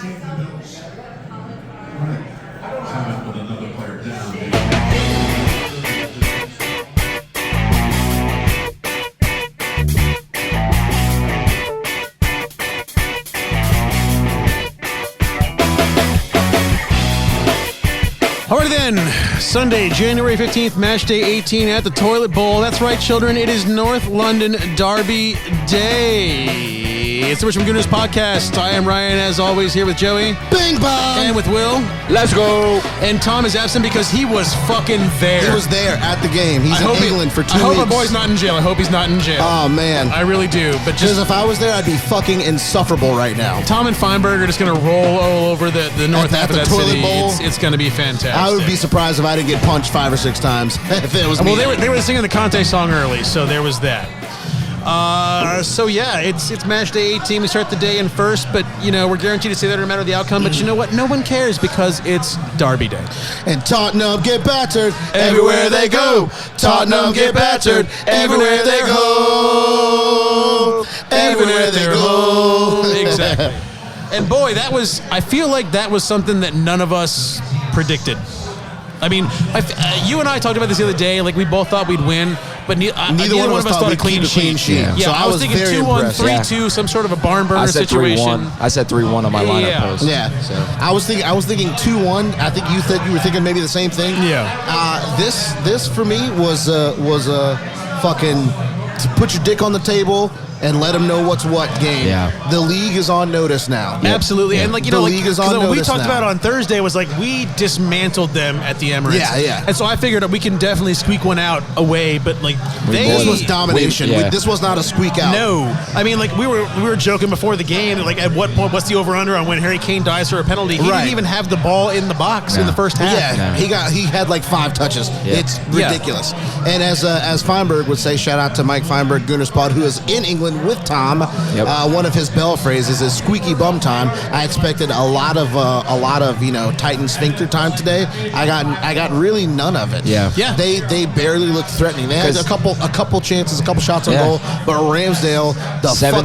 Alright then, Sunday, January 15th, match day 18 at the Toilet Bowl. That's right, children, it is North London Derby Day. It's the Richmond Gooners podcast. I am Ryan, as always, here with Joey. Bing bong! And with Will. Let's go! And Tom is absent because he was fucking there. He was there at the game. He's in England for 2 weeks. I hope our boy's not in jail. I hope he's not in jail. Oh, man. I really do. But Because if I was there, I'd be fucking insufferable right now. Tom and Feinberg are just going to roll all over the north half of that city. It's going to be fantastic. I would be surprised if I didn't get punched 5 or 6 times if it was me. Well, they were singing the Conte song early, so there was that. So yeah, it's match day 18. We start the day in first, but we're guaranteed to say that no matter the outcome. But you know what? No one cares because it's Derby Day. And Tottenham get battered everywhere they go. Tottenham get battered everywhere they go. Everywhere they go. Exactly. And boy, I feel like that was something that none of us predicted. I mean, you and I talked about this the other day. Like, we both thought we'd win, but neither one of us thought a clean sheet. Yeah, so I was thinking 2-1, 3-2, some sort of a barn burner situation. I said 3-1 on my lineup post. Yeah. So I was thinking 2-1. I think you said you were thinking maybe the same thing. Yeah. This for me was a fucking to put your dick on the table and let them know what's what game. Yeah. The league is on notice now. Absolutely. Yeah. And the league is on notice now. What we talked about on Thursday was like we dismantled them at the Emirates. Yeah. And so I figured that we can definitely squeak one out away, but like this was domination. This was not a squeak out. No. I mean, like we were joking before the game, like at what point, what's the over-under on when Harry Kane dies for a penalty? He didn't even have the ball in the box in the first half. Yeah. He had like 5 touches. Yeah. It's ridiculous. And as Feinberg would say, shout out to Mike Feinberg, Gooners Pod, who is in England with Tom. Yep. One of his bell phrases is squeaky bum time. I expected a lot of Titan sphincter time today. I got really none of it. Yeah. They barely looked threatening. They had a couple chances, a couple shots on goal, but Ramsdale,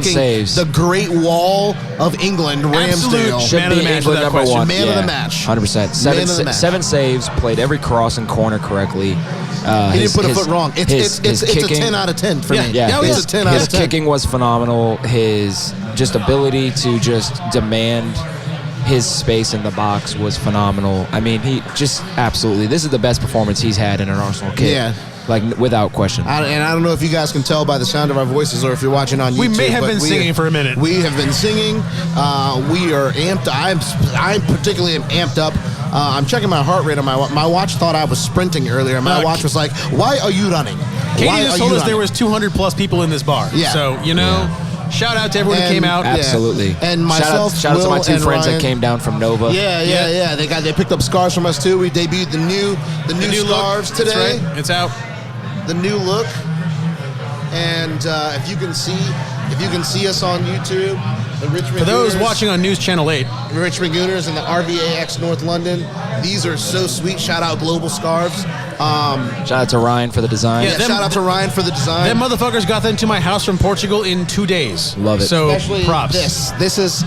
saves. the Great Wall of England, Ramsdale should man be of the match England number one. Man of the match. 100%. 7 saves, played every cross and corner correctly. He didn't put a foot wrong. It's kicking, a 10 out of 10 for me. Yeah, it's a 10 out of 10. His kicking was phenomenal. His just ability to just demand his space in the box was phenomenal. I mean, he just absolutely. This is the best performance he's had in an Arsenal kit. Yeah. Like, without question. And I don't know if you guys can tell by the sound of our voices or if you're watching on YouTube. We may have been singing for a minute. We have been singing. We are amped. I'm particularly amped up. I'm checking my heart rate on my watch. Thought I was sprinting earlier. My watch was like, "Why are you running?" Katie just told us there was 200 plus people in this bar. Yeah. So shout out to everyone who came out. Absolutely. And myself, shout out to my 2 friends Ryan. that came down from Nova. Yeah. They picked up scarves from us too. We debuted the new scarves look. today. That's right. It's out. The new look. And if you can see us on YouTube, the Richmond For those Gooners, watching on News Channel 8, the Richmond Gooners and the RVAX North London, these are so sweet. Shout out Global Scarves. Shout out to Ryan for the design. Shout out to Ryan for the design. them motherfuckers got them to my house from Portugal in 2 days. Love it. So Especially props. This is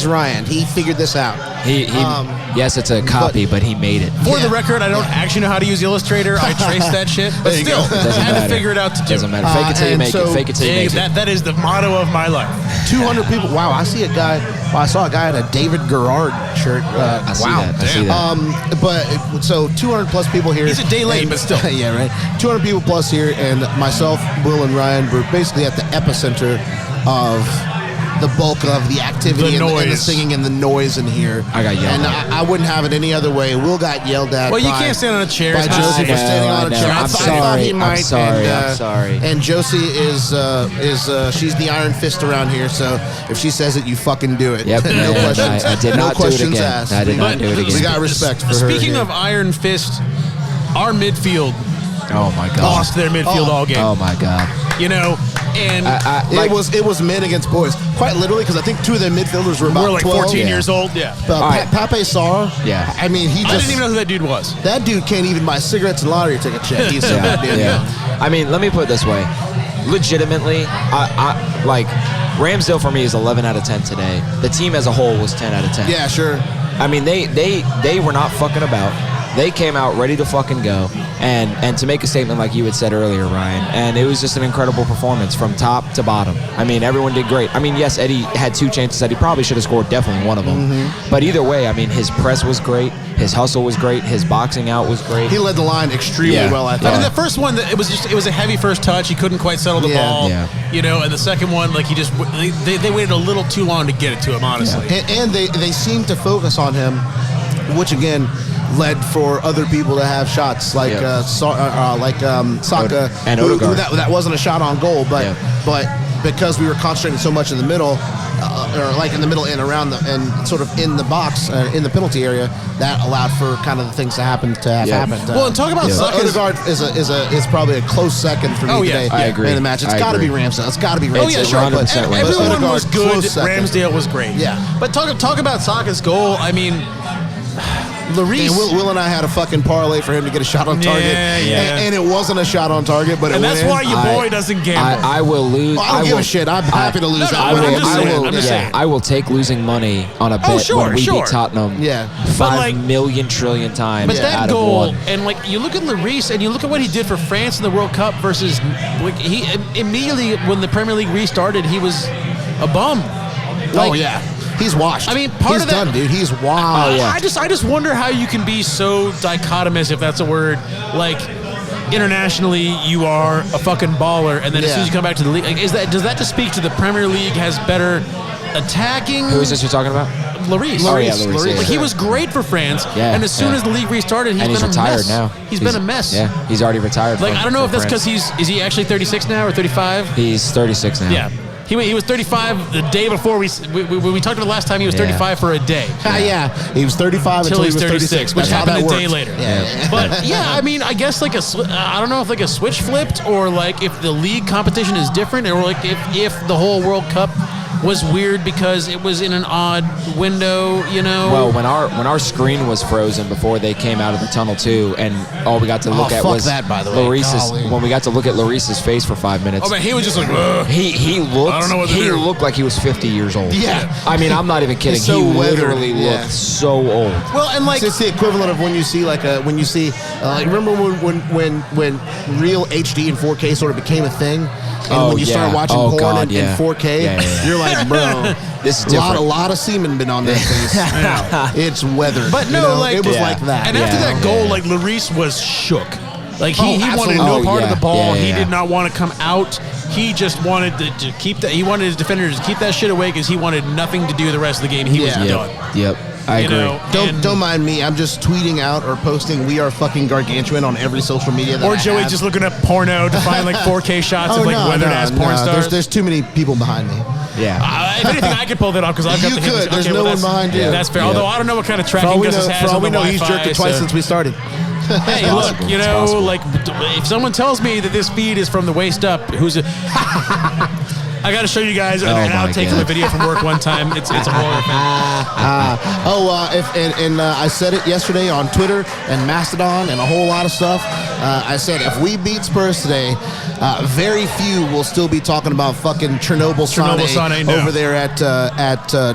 Ryan. He figured this out. He yes, it's a copy, but he made it. For the record, I don't actually know how to use Illustrator. I traced that shit, but There you still, go. I had to figure it out to do. Doesn't matter. Fake it till you make it. Fake it till you make it. That is the motto of my life. 200 people. Wow, I see a guy. Well, I saw a guy in a David Garrard shirt. I see that. But so 200 plus people here. He's a day late, but still. Yeah, right. 200 people plus here, and myself, Will, and Ryan were basically at the epicenter of the bulk of the activity and the singing and the noise in here. I got yelled at. And I wouldn't have it any other way. Will got yelled at. Well, you can't stand on a chair. By Josie for standing on a chair. I'm I thought he might. I'm sorry. And Josie is she's the iron fist around here. So if she says it, you fucking do it. Yep. No questions. I did not no questions do it again. asked. I did not do it again. We got respect for her. Speaking here. of iron fist, our midfield Oh my God! lost their midfield all game. Oh my God! And it was men against boys, quite literally, because I think 2 of their midfielders were about we're like 12. 14 years old. Yeah. Pape Sarr. Yeah. I mean, I didn't even know who that dude was. That dude can't even buy cigarettes and lottery tickets yet. He's so bad, dude. Yeah. I mean, let me put it this way. Legitimately, I like Ramsdale for me is 11 out of 10 today. The team as a whole was 10 out of 10. Yeah, sure. I mean, they were not fucking about. They came out ready to fucking go, and to make a statement like you had said earlier, Ryan, and it was just an incredible performance from top to bottom. I mean, everyone did great. I mean, yes, Eddie had 2 chances that he probably should have scored, definitely one of them. But either way, I mean, his press was great, his hustle was great, his boxing out was great. He led the line extremely well, I thought. I mean, the first one, it was a heavy first touch. He couldn't quite settle the ball, you know. And the second one, like they waited a little too long to get it to him, honestly. And they seemed to focus on him, which again led for other people to have shots like Saka and Odegaard. That wasn't a shot on goal, but because we were concentrating so much in the middle, or like in the middle and around and sort of in the box in the penalty area, that allowed for kind of the things to happen to have happened. Well, and talk about Saka. Odegaard is probably a close second for me today. I agree. In the match, it's got to be Ramsdale. It's got to be Ramsdale. Oh yeah, sure. 100% But everyone Odegaard, was good. close second. Ramsdale was great. Yeah. But talk about Saka's goal. I mean, Lloris. Will and I had a fucking parlay for him to get a shot on target. And it wasn't a shot on target, but and that's why your boy doesn't gamble. I will lose. I don't give a shit. I'm happy to lose. I'm just saying. I will take losing money on a bet when we beat Tottenham 5 million trillion times. But that out goal, of 1. and like you look at Lloris and you look at what he did for France in the World Cup versus, like, he immediately when the Premier League restarted, he was a bum. He's washed. I mean, he's of that, done, dude. He's washed. I just wonder how you can be so dichotomous, if that's a word. Like, internationally, you are a fucking baller, and then as soon as you come back to the league, like, does that just speak to the Premier League has better attacking? Who is this you're talking about? Lloris. Lloris. Like, he was great for France, and as soon as the league restarted, he's retired now. He's been a mess. Yeah, he's already retired. Like, I don't know if that's because is he actually 36 now or 35? He's 36 now. Yeah. He was 35 the day before we talked about last time. He was 35 for a day. He was 35 until he was 36, which happened a day worked. later. But I mean, I guess like I don't know if like a switch flipped, or like if the league competition is different, or like if the whole World Cup was weird because it was in an odd window, you know. Well, when our screen was frozen before they came out of the tunnel too, and all we got to look at was that, by the way. Lloris's. When we got to look at Lloris's face for 5 minutes, oh man, he was just like, he looked. I don't know what to do. Looked like he was 50 years old. Yeah, I mean, I'm not even kidding. So he weathered. literally looked so old. Well, and like it's the equivalent of when you see remember when real HD and 4K sort of became a thing. And when you start watching porn in 4K, you're like, bro, this is different. A lot of semen been on that face. It's weathered. But no, like it was like that. And after that goal, like Lloris was shook. Like he wanted no part of the ball. He did not want to come out. He just wanted to keep that. He wanted his defenders to keep that shit away because he wanted nothing to do with the rest of the game. He was done. Yep. I agree. Don't mind me. I'm just tweeting out or posting "We are fucking gargantuan" on every social media. That or Joey just looking up porno to find like 4K shots of like weathered ass porn stars. There's too many people behind me. Yeah. If anything, I could pull that off because I've got the could. There's no one behind you. That's fair. Although I don't know what kind of tracking Gus has. For all we know, he's jerked it twice since we started. Hey, look, you know, like if someone tells me that this feed is from the waist up, I got to show you guys an outtake from a video from work one time. It's a horror thing. I said it yesterday on Twitter and Mastodon and a whole lot of stuff. I said if we beat Spurs today, very few will still be talking about fucking Chernobyl Sané over there at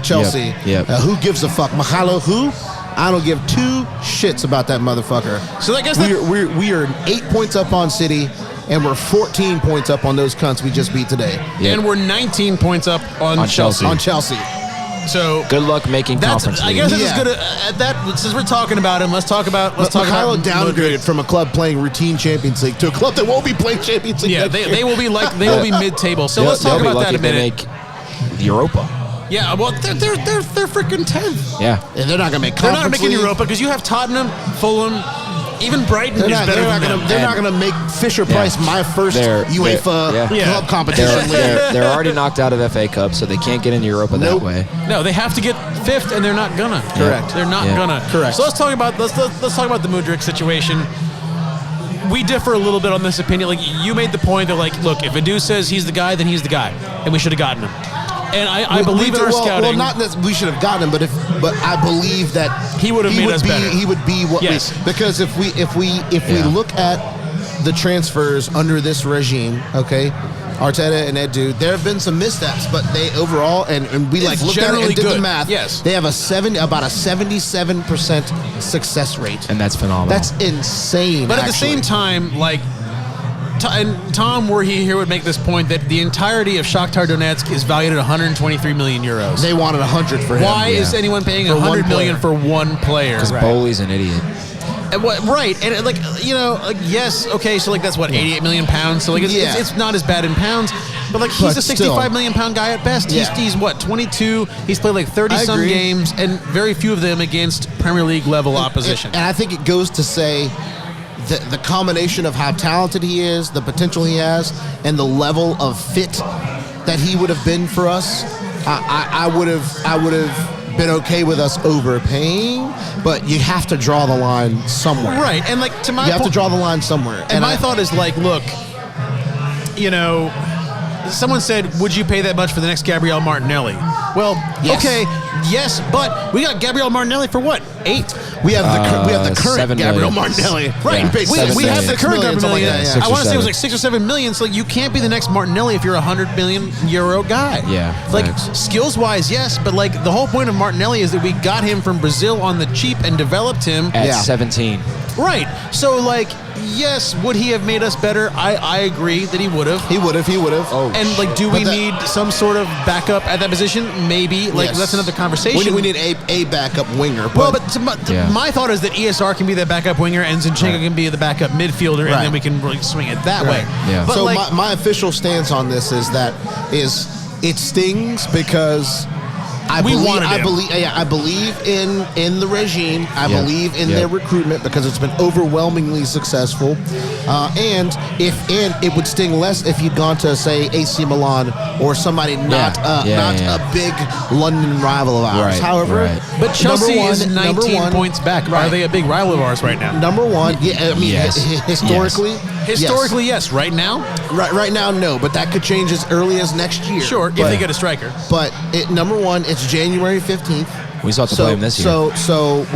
Chelsea. Yep. Who gives a fuck? Mahalo who? I don't give 2 shits about that motherfucker. So I guess we are 8 points up on City, and we're 14 points up on those cunts we just beat today. Yep. And we're 19 points up on Chelsea. On Chelsea. So good luck making conference league. I guess that's as good at that. Since we're talking about him, let's talk about. Mikhailo downgraded from a club playing routine Champions League to a club that won't be playing Champions League. Yeah, they will be mid-table. So let's talk about that a minute. They make Europa. Yeah, well, they're freaking 10th. Yeah, and they're not gonna make. They're not making Europa because you have Tottenham, Fulham, even Brighton is better than them. They're not gonna make Fisher Price my first UEFA club competition. They're already knocked out of FA Cup, so they can't get into Europa that way. No, they have to get 5th, and they're not gonna. Correct. They're not gonna. Correct. So let's talk about the Mudryk situation. We differ a little bit on this opinion. Like you made the point that, like, look, if Edu says he's the guy, then he's the guy, and we should have gotten him. And I believe in our scouting. Well, not that we should have gotten him, but I believe that he would have made us better. He would be what we, because if we look at the transfers under this regime, okay, Arteta and Edu, there have been some missteps, but they overall, and we It's looked at it and did good. the math. Yes. They have about a 77% success rate. And that's phenomenal. That's insane. But at the same time, and Tom, were he here, would make this point that the entirety of Shakhtar Donetsk is valued at 123 million euros. They wanted 100 for him. Why is anyone paying 100 million for one player? Because Bowley's an idiot. And right, and yes, okay, so that's what, 88 million pounds. So it's not as bad in pounds, but he's a 65 million pound guy at best. He's what, 22? He's played 30 some games, and very few of them against Premier League level opposition. And I think it goes to say the combination of how talented he is, the potential he has, and the level of fit that he would have been for us. I would have been okay with us overpaying, but you have to draw the line somewhere. Right, and to my you have to draw the line somewhere. And my thought is look, someone said, would you pay that much for the next Gabriel Martinelli? Well, yes. Okay, yes, but we got Gabriel Martinelli for what? 8? We have the current 7 Gabriel million. Martinelli. Right, Yeah, we have the current Gabriel Martinelli. Like I want to say it was 6 6 or 7 million. So you can't be the next Martinelli if you're a 100 million euro guy. Yeah, thanks. skills wise, yes, but the whole point of Martinelli is that we got him from Brazil on the cheap and developed him At 17. Right. So yes, would he have made us better? I agree that he would have. He would have. Oh, And do we need some sort of backup at that position? Maybe. Yes. That's another conversation. We need a backup winger. Well, but my thought is that ESR can be the backup winger and Zinchenko can be the backup midfielder, and then we can really swing it that way. Yeah. But so my official stance on this is it stings because I believe in the regime. I believe in their recruitment because it's been overwhelmingly successful. And it would sting less if you'd gone to, say, AC Milan or somebody not a big London rival of ours. Right, However, But Chelsea is 19 points back. Are they a big rival of ours right now? Number one, Yes. historically. Historically, yes. Right now? Right now, no, but that could change as early as next year. Sure, if they get a striker. But number one, it's January 15th. We still have to play him this year. So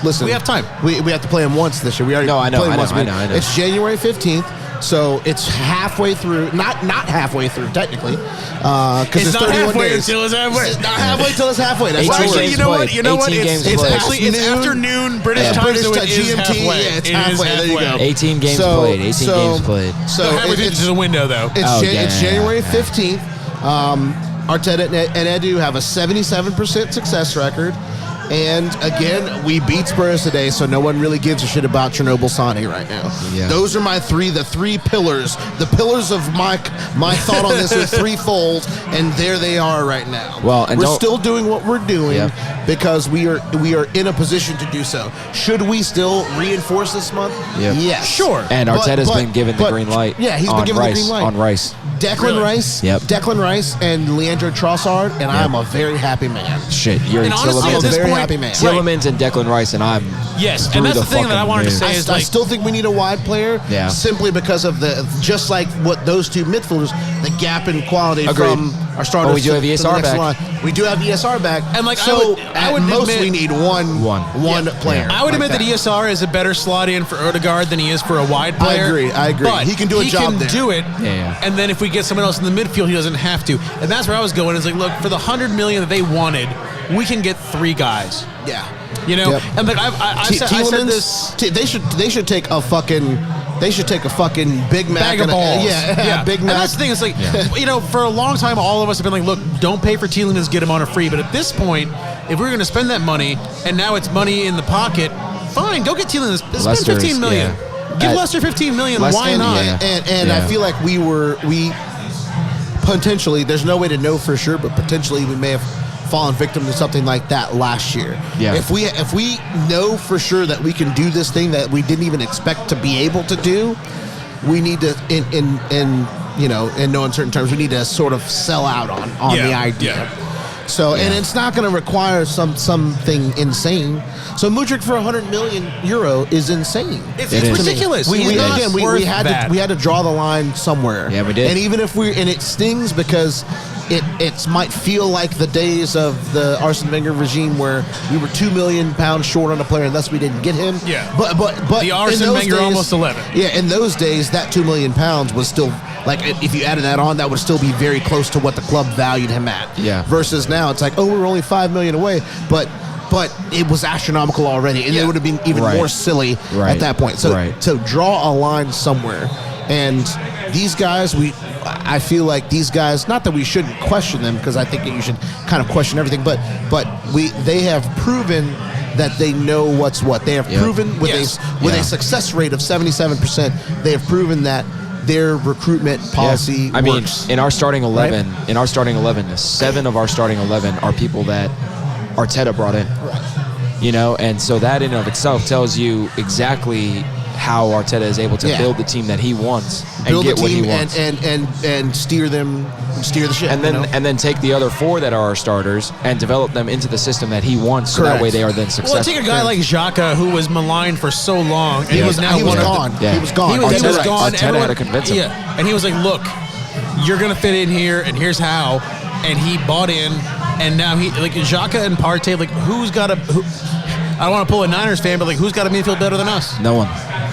listen. We have time. We have to play him once this year. We already I know. played him once. I know. It's January 15th. So it's halfway through, not halfway through technically, because It's it's not 31 halfway days. until it's halfway. It's not halfway till it's halfway. That's 18 how it games works. You know what? played. 18 It's games actually played. it's afternoon British time, British so it time, is GMT. halfway. Yeah, it's It is halfway. There you go. 18 games played. 18 games played. So halfway through the window, though. It's January 15th. Arteta and Edu have a 77% success record. And again, we beat Spurs today, so no one really gives a shit about Chernobyl Sané right now. Yeah. Those are the three pillars. The pillars of my thought on this are threefold, and there they are right now. Well, and we're still doing what we're doing because we are in a position to do so. Should we still reinforce this month? Yep. Yes. Sure. And Arteta's been given the green light. Yeah, he's been given the green light. On Rice. Declan Rice and Leandro Trossard, and I'm a very happy man. Shit, you're And honestly, I'm at a this very point, happy man. Tillemans and Declan Rice, and I'm Yes, and that's the thing that I wanted to say is I still think we need a wide player, simply because of just like what those two midfielders, the gap in quality from our starters. Oh, we do have ESR back. Line. We do have ESR back, and so I would at most admit, we need one player. I would admit that ESR is a better slot in for Odegaard than he is for a wide player. I agree. But he can do a job there. He can do it. And then if we get someone else in the midfield, he doesn't have to. And that's where I was going. Is look, for the $100 million that they wanted, we can get 3 guys. Yeah. And I've said this. They should take a fucking Big Mac bag of balls. Big Mac. And that's the thing. It's for a long time, all of us have been look, don't pay for Tielemans, get him on a free. But at this point, if we're going to spend that money, and now it's money in the pocket, fine, go get Tielemans. Spend $15 million. Give Leicester $15 million. Why not? And I feel like we potentially, there's no way to know for sure, but potentially we may have fallen victim to something like that last year. Yeah. If we know for sure that we can do this thing that we didn't even expect to be able to do, we need to in no uncertain terms, we need to sort of sell out on the idea. Yeah. So and it's not going to require something insane. So Mudryk for €100 million is insane. It's ridiculous. We had to draw the line somewhere. Yeah, we did. And even if it stings because it might feel like the days of the Arsene Wenger regime where we were £2 million short on a player and thus we didn't get him. Yeah. But the Arsene Wenger days, almost 11. Yeah, in those days that £2 million was still like if you added that on, that would still be very close to what the club valued him at. Yeah. Versus now, it's like, oh, we're only $5 million away, but it was astronomical already, and it would have been even more silly at that point. So to draw a line somewhere, and these guys, I feel like these guys, not that we shouldn't question them, because I think that you should kind of question everything, but they have proven that they know what's what. They have proven with a success rate of 77%. They have proven that their recruitment policy works. I mean, in our starting 11, 7 of our starting 11 are people that Arteta brought in. Right. You know, and so that in and of itself tells you exactly how Arteta is able to build the team that he wants and get what he wants, and steer the ship, and then take the other 4 that are our starters and develop them into the system that he wants. So that way they are then successful. Well, take a guy like Xhaka, who was maligned for so long, and he was gone. He was gone. He was gone. Arteta had to convince him. Yeah, and he was like, "Look, you're gonna fit in here, and here's how." And he bought in, and now he like Xhaka and Partey. Like, who's got a? I don't want to pull a Niners fan, but like, who's got a midfield better than us? No one.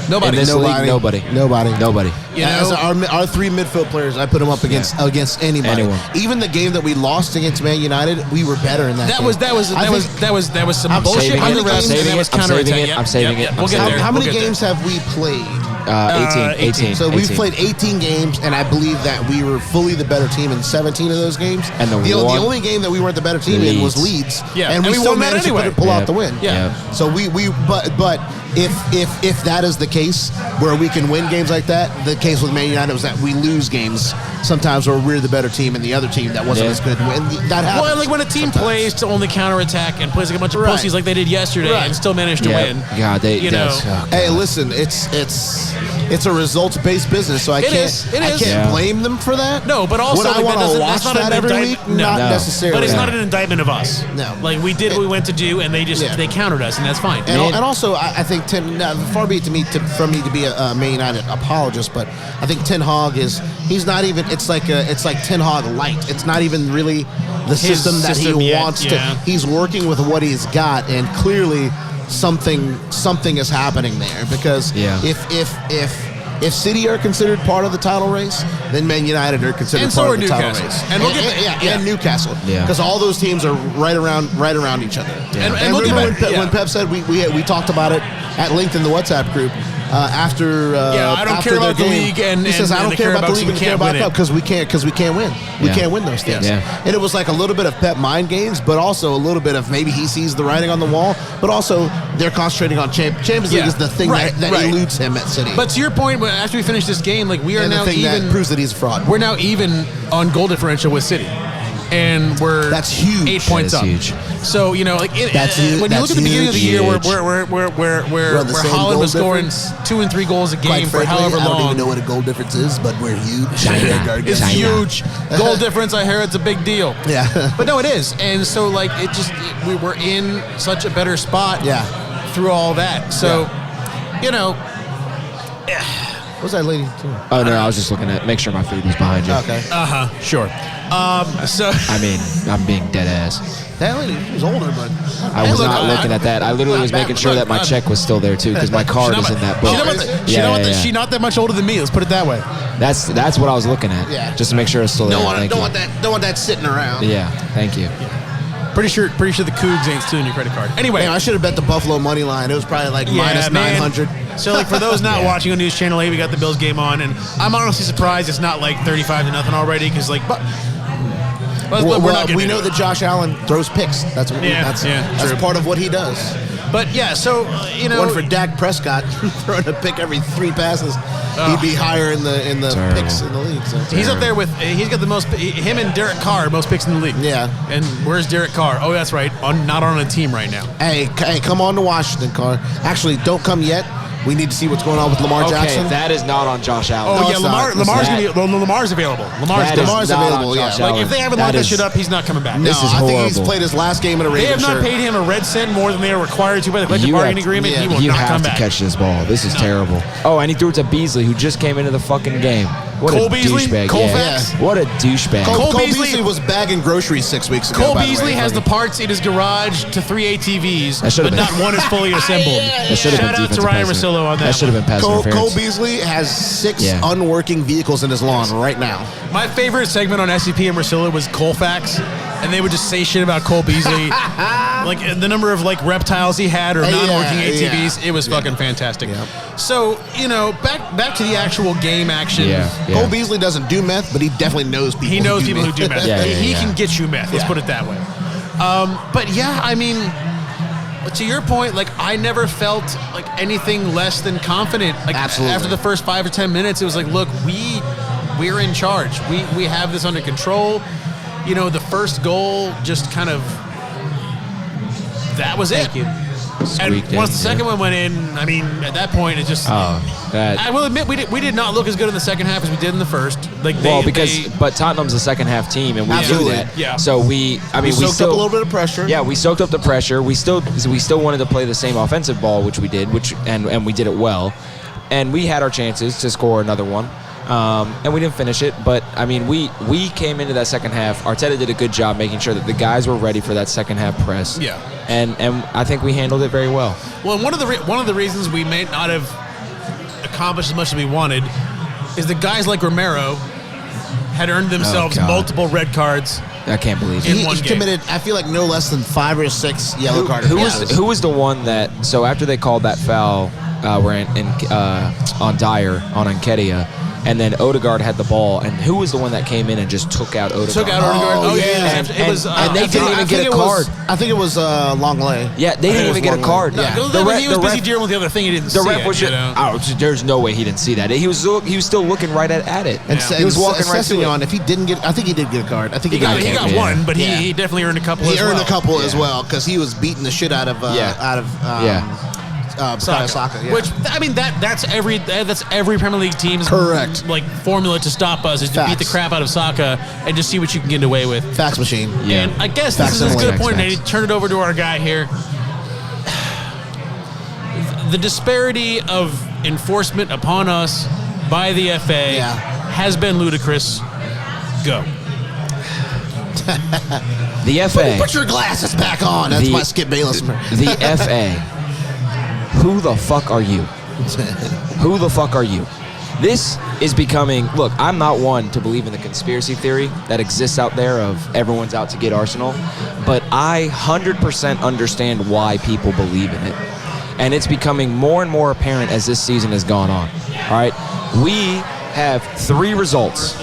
Nobody. In this league, nobody. You know, our 3 midfield players, I put them up against anybody. Anyone. Even the game that we lost against Man United, we were better in that. That was some bullshit. I'm saving it. We'll get there. How many games have we played? 18. So we've played 18 games, and I believe that we were fully the better team in 17 of those games. And the only game that we weren't the better team in was Leeds. Yeah, and we still won that managed anyway. to pull out the win. Yeah. So but if that is the case where we can win games like that, the case with Man United was that we lose games sometimes where we're the better team and the other team that wasn't as good. And that happens. Well, like when a team plays to only counterattack and plays like a bunch of pussies like they did yesterday and still managed to win. God, Hey, listen, it's a results-based business, so I can't blame them for that. No, but also would I want to watch that every week? Not necessarily. But it's not an indictment of us. No, like we did what we went to do, and they countered us, and that's fine. And also, I think far be it from me to be a Man United apologist, but I think Ten Hag he's not even. It's like Ten Hag light. It's not even really the system that he wants to. He's working with what he's got, and clearly something is happening there, because if City are considered part of the title race, then Man United are considered part of the title race. And we'll get and Newcastle, because all those teams are right around each other. And we'll when Pep said we talked about it at length in the WhatsApp group after I don't care about the league, and he says I don't care about the league and care about Pep because we can't win. We can't win those things. And it was like a little bit of Pep mind games, but also a little bit of maybe he sees the writing on the wall, but also they're concentrating on Champions League is the thing that eludes him at City. But to your point, after we finish this game, like we are now even. That proves that he's a fraud. We're now even on goal differential with City. And that's huge. 8 points up. Huge. So when you look at the beginning of the year, where Holland was scoring 2 and 3 goals a game for however long. I don't even know what a goal difference is, but we're huge. It's huge. Goal difference. I hear it's a big deal. Yeah, but no, it is. And so we were in such a better spot. Through all that. So What's that lady doing? Oh, no, I was just looking at make sure my food was behind you. Okay. Sure. So I mean, I'm being dead ass. That lady was older, but I was not looking at that. I literally was making sure that my check was still there too, because my card is in that book. She's not that much older than me. Let's put it that way. That's what I was looking at. Yeah. Just to make sure it's still there. Don't want that sitting around. Yeah. Thank you. Pretty sure the Cougs ain't stealing your credit card. Anyway, I should have bet the Buffalo money line. It was probably like minus 900. So like for those not watching on News Channel 8, we got the Bills game on, and I'm honestly surprised it's not like 35-0 already, because like. We know that Josh Allen throws picks. That's part of what he does. But so one for Dak Prescott throwing a pick every 3 passes, he'd be higher in the picks in the league. So. He's up there with he's got the most. Him and Derek Carr most picks in the league. Yeah. And where's Derek Carr? Oh, that's right. Not on a team right now. Hey, come on to Washington, Carr. Actually, don't come yet. We need to see what's going on with Lamar Jackson. That is not on Josh Allen. Oh, Lamar's available. Lamar's available, yeah. Like, if they haven't locked that shit up, he's not coming back. No, I think he's played his last game in a Ravens shirt. They have not paid him a red cent more than they are required to by the collective bargaining agreement. He will not come back. You have to catch this ball. This is terrible. Oh, and he threw it to Beasley, who just came into the fucking game. What Cole a Beasley? douchebag. Colfax? Yeah. What a douchebag. Cole Cole Beasley Beasley was bagging groceries 6 weeks ago. Cole by the Beasley way. has the parts in his garage to 3 ATVs, That should've but been- not one is fully assembled. That should have Shout been out to defensive Ryan pass inter- Russillo on that That should have been pass Cole interference. Beasley has 6 Yeah. unworking vehicles in his lawn right now. My favorite segment on SCP and Russillo was Colfax, and they would just say shit about Cole Beasley. Like the number of like reptiles he had or non-working ATVs. yeah. It was fucking fantastic. Yeah. So, back to the actual game action. Yeah. Cole Beasley doesn't do meth, but he definitely knows people. He knows people who do meth. Yeah, he yeah. can get you meth. Let's Yeah. put it that way. But yeah, I mean, to your point, like I never felt like anything less than confident. Like Absolutely. after the first 5 or 10 minutes, it was like, look, we're in charge. We have this under control. The first goal just kind of that was it. Thank you. And Squeaked once in, the second one went in, I mean, at that point, it just. That. I will admit, we did not look as good in the second half as we did in the first. Like But Tottenham's a second half team, and we Absolutely. knew that. Yeah. So we soaked still up a little bit of pressure. Yeah, we soaked up the pressure. We still wanted to play the same offensive ball, which we did, and we did it well. And we had our chances to score another one. And we didn't finish it, but I mean, we came into that second half. Arteta did a good job making sure that the guys were ready for that second half press. Yeah. And I think we handled it very well. Well, and one of the reasons we may not have accomplished as much as we wanted is that guys like Romero had earned themselves God. multiple red cards. I can't believe it. In He one game. committed, I feel like, no less than 5 or 6 yellow cards. Who was the one that? So after they called that foul, on Dyer on Nketiah, and then Odegaard had the ball, and who was the one that came in and just took out Odegaard? Took out Odegaard. Oh, yeah. And they didn't even get a card. I think it was Longley. Yeah, they didn't even get a card. Yeah. He was busy dealing with the other thing. He didn't The see ref it, was just, there's no way he didn't see that. He was still looking right at it. And He was walking right to on it. if he didn't get, I think he did get a card. I think He got Yeah. one, but Yeah. he definitely earned a couple. He as well. earned a couple as Yeah. well because he was beating the shit out of Saka. Yeah. Which I mean that's every Premier League team's Correct. like formula to stop us is to beat the Facts. crap out of Saka and just see what you can get away with. fax machine. Yeah. And I guess this is a Facsimile. good point. Facts. And turn it over to our guy here. The disparity of enforcement upon us by the FA Yeah. has been ludicrous. Go. The FA. Put your glasses back on. That's The- my Skip Bayless. The FA. Who the fuck are you? Who the fuck are you? This is becoming. Look, I'm not one to believe in the conspiracy theory that exists out there of everyone's out to get Arsenal, but I 100% understand why people believe in it. And it's becoming more and more apparent as this season has gone on. All right? We have 3 results.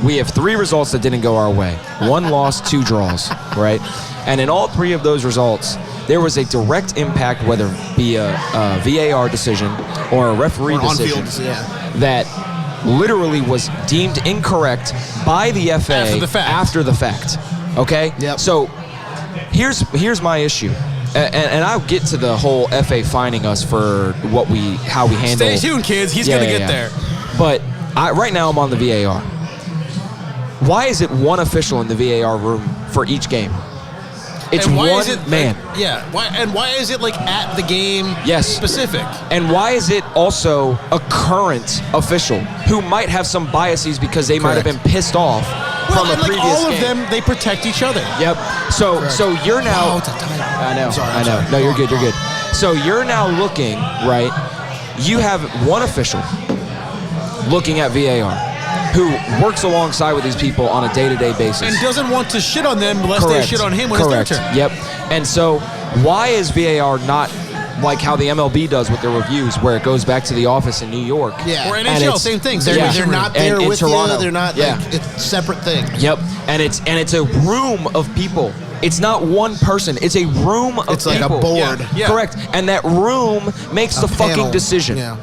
We have 3 results that didn't go our way. 1 loss, 2 draws, right? And in all 3 of those results, there was a direct impact, whether it be a VAR decision or a referee decision, that literally was deemed incorrect by the FA after the fact. Okay? Yep. So here's my issue. And I'll get to the whole FA fining us for how we handle. Stay tuned, kids. He's gonna get there. But right now I'm on the VAR. Why is it one official in the VAR room for each game? It's And why one is it, man. Why is it like at the game specific? And why is it also a current official who might have some biases because they might have been pissed off from a and like previous all of game? them, they protect each other. Yep. So you're now. Wow, it's a timeout. I know. I'm sorry, I know. No, you're good. You're good. So you're now looking right. You have one official looking at VAR who works alongside with these people on a day-to-day basis And doesn't want to shit on them unless they shit on him when it's their turn. Yep. And so why is VAR not like how the MLB does with their reviews, where it goes back to the office in New York? Yeah. Or And NHL, it's- same thing. They're not there And in with Toronto. you. They're not. Yeah. Like, it's a separate thing. Yep. And it's a room of people. It's not one person. It's a room of It's like a people. board. Yeah. Correct. And that room makes the fucking Panel. decision. Yeah.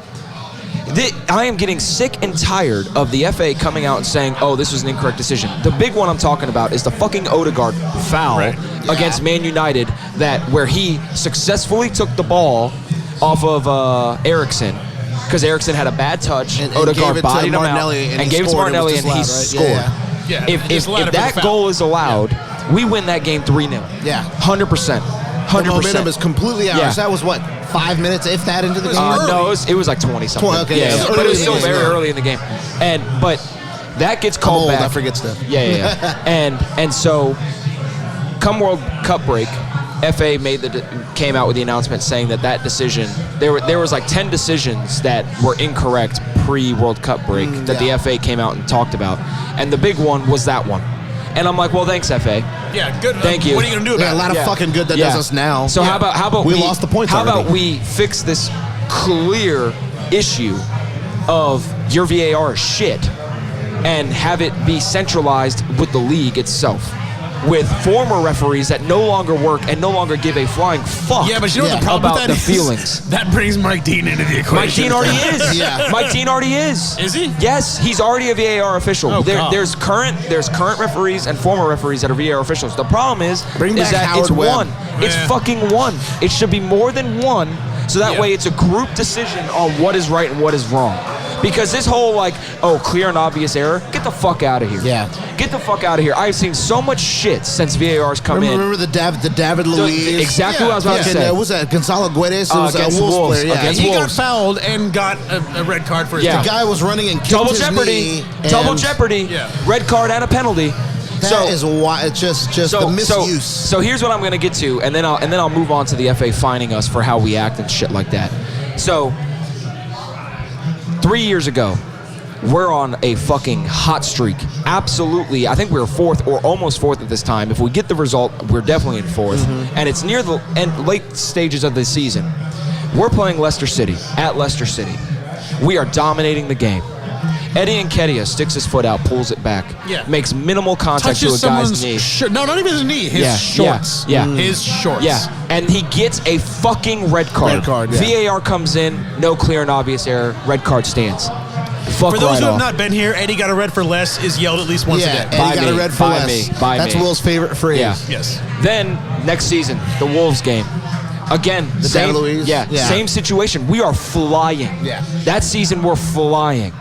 I am getting sick and tired of the FA coming out and saying, "Oh, this was an incorrect decision." The big one I'm talking about is the fucking Odegaard foul against Man United, where he successfully took the ball off of Eriksen because Eriksen had a bad touch. And Odegaard gave it to bodied him out Martinelli, and and he gave it to scored. It was Martinelli, and he just allowed, right? scored. Yeah, Yeah. If just allowed it for that the foul. goal is allowed, we win that game 3-0. Yeah. 100%. The 100%. momentum is completely ours. Yeah. That was what, 5 minutes, if that, into the game? No, it was like 20 something. Okay, yeah, yeah. but it was still Early in the very game. early in the game, but that gets called old, back. I forget stuff. Yeah. and so come World Cup break, FA came out with the announcement saying that decision, there was like 10 decisions that were incorrect pre-World Cup break that the FA came out and talked about, and the big one was that one. And I'm like, well, thanks, FA. Yeah, good. Thank you. What are you gonna do about Yeah, a lot of fucking good that does us now. So how about we lost the points How already. about we fix this clear issue of your VAR is shit and have it be centralized with the league itself, with former referees that no longer work and no longer give a flying fuck Yeah, but you know what the problem about with that the is? feelings. That brings Mike Dean into the equation. Mike Dean already is. Yeah. Mike Dean already is. Is he? Yes, he's already a VAR official. Oh, God. There's current referees and former referees that are VAR officials. The problem is Bring back that Howard it's Webb. one. It's Yeah. fucking one. It should be more than one, so that Yeah. way it's a group decision on what is right and what is wrong. Because this whole clear and obvious error, get the fuck out of here. Yeah. Get the fuck out of here. I've seen so much shit since VAR's come in. Remember the David Luiz? Exactly what I was about to And, say. what was that? Gonzalo Guedes? It was a against Wolves Wolves. player. Yeah. Against He got Wolves. fouled and got a red card for his Yeah. The guy was running and kicked Double his jeopardy. knee. Double and jeopardy. Yeah. Red card and a penalty. That is why it's just the misuse. So here's what I'm going to get to, and then I'll move on to the FA fining us for how we act and shit like that. So 3 years ago, we're on a fucking hot streak. Absolutely. I think we were fourth or almost fourth at this time. If we get the result, we're definitely in fourth. And it's near the late stages of the season. We're playing Leicester City at Leicester City. We are dominating the game. Eddie Nketiah sticks his foot out, pulls it back, makes minimal contact touches to a guy's someone's knee. no, not even his knee. His shorts. Yeah. His shorts. Yeah, and he gets a fucking red card. Red card, yeah. VAR comes in, no clear and obvious error, red card stands. Fuck For those right who have off. not been here, Eddie got a red for less is yelled at least once Yeah, a day. and By he got me, a red for by less. me, by That's me. Will's favorite phrase. Yeah. Yes. Then next season, the Wolves game. Again, the San same, Luis? Yeah. same situation. We are flying. Yeah. That season, we're flying.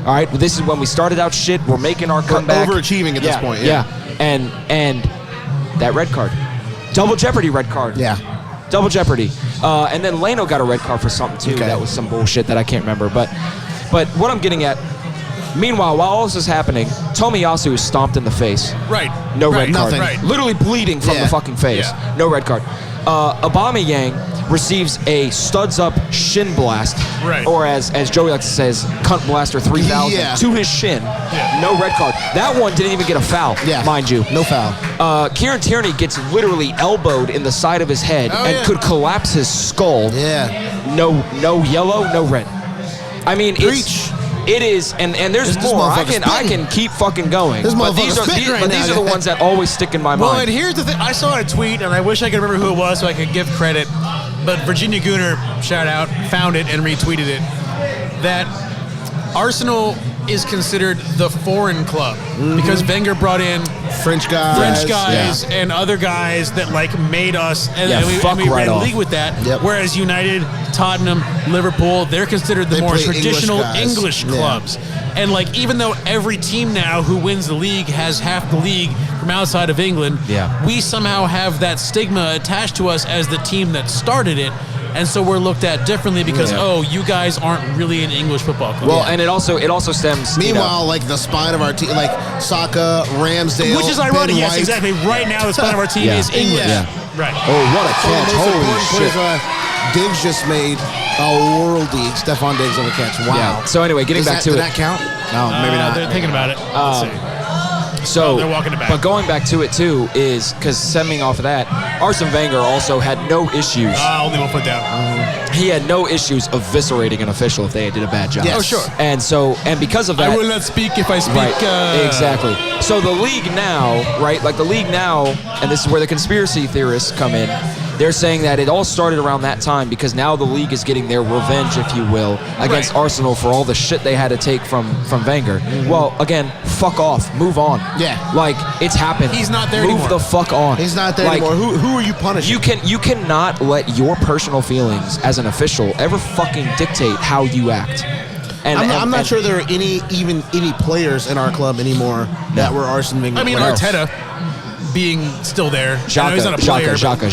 All right, this is when we started out shit. We're making our comeback. overachieving at this point, Yeah, and that red card, double jeopardy red card. Yeah. Double jeopardy. And then Leno got a red card for something too. Okay. That was some bullshit that I can't remember. But what I'm getting at. Meanwhile, while all this is happening, Tomiyasu is stomped in the face. Right. No Right. red card. Nothing. Right. Literally bleeding from Yeah. the fucking face. Yeah. No red card. Aubameyang receives a studs up shin blast, Right. or as Joey likes to say, is cunt blaster 3000 Yeah. to his shin. Yeah. No red card. That one didn't even get a foul, Yeah. mind you. No foul. Kieran Tierney gets literally elbowed in the side of his head Oh, and yeah. could collapse his skull. Yeah. No yellow, no red. I mean, Preach. it is, and there's This more. I motherfucker's can keep fucking going. This But these motherfucker's spitting right now. are the ones that always stick in my Well, mind. and here's the thing. I saw a tweet, and I wish I could remember who it was so I could give credit. But Virginia Gooner, shout out, found it and retweeted it. That Arsenal is considered the foreign club because Wenger brought in French guys. and other guys that made us, and, Yeah, and fuck we right ran a off. league with that. Yep. Whereas United, Tottenham, Liverpool, they're considered the They more play traditional English guys. Yeah. clubs. And even though every team now who wins the league has half the league from outside of England, Yeah. we somehow have that stigma attached to us as the team that started it. And so we're looked at differently because, you guys aren't really an English football club. Well, and it also stems. Meanwhile, the spine of our team, Saka, Ramsdale, which is ironic, Ben yes, White. exactly. Right now, the spine of our team Yeah. is English. Yeah. Right. Oh, what a Some of catch! the most Holy important shit! plays, Diggs just made a worldie. Stephon Diggs on the catch. Wow. Yeah. So anyway, getting back to did it. that count? No, maybe not. They're thinking about it. Let's see. So, they're walking it back. But going back to it too is because stemming off of that, Arsene Wenger also had no issues. Only 1 foot down. He had no issues eviscerating an official if they did a bad job. Yes. Oh, sure. And because of that, I will not speak if I speak. right, exactly. So the league now, right, the league now, and this is where the conspiracy theorists come in. They're saying that it all started around that time because now the league is getting their revenge, if you will, against Arsenal for all the shit they had to take from Wenger. Well, again, fuck off, move on. Yeah. It's happened. He's not there move anymore. the fuck on. He's not there anymore. Who are you punishing? You cannot let your personal feelings as an official ever fucking dictate how you act. And I'm not sure there are any players in our club anymore that were Arsene Wenger. I mean, players. Arteta. being still there. Xhaka, He's not a player. Xhaka and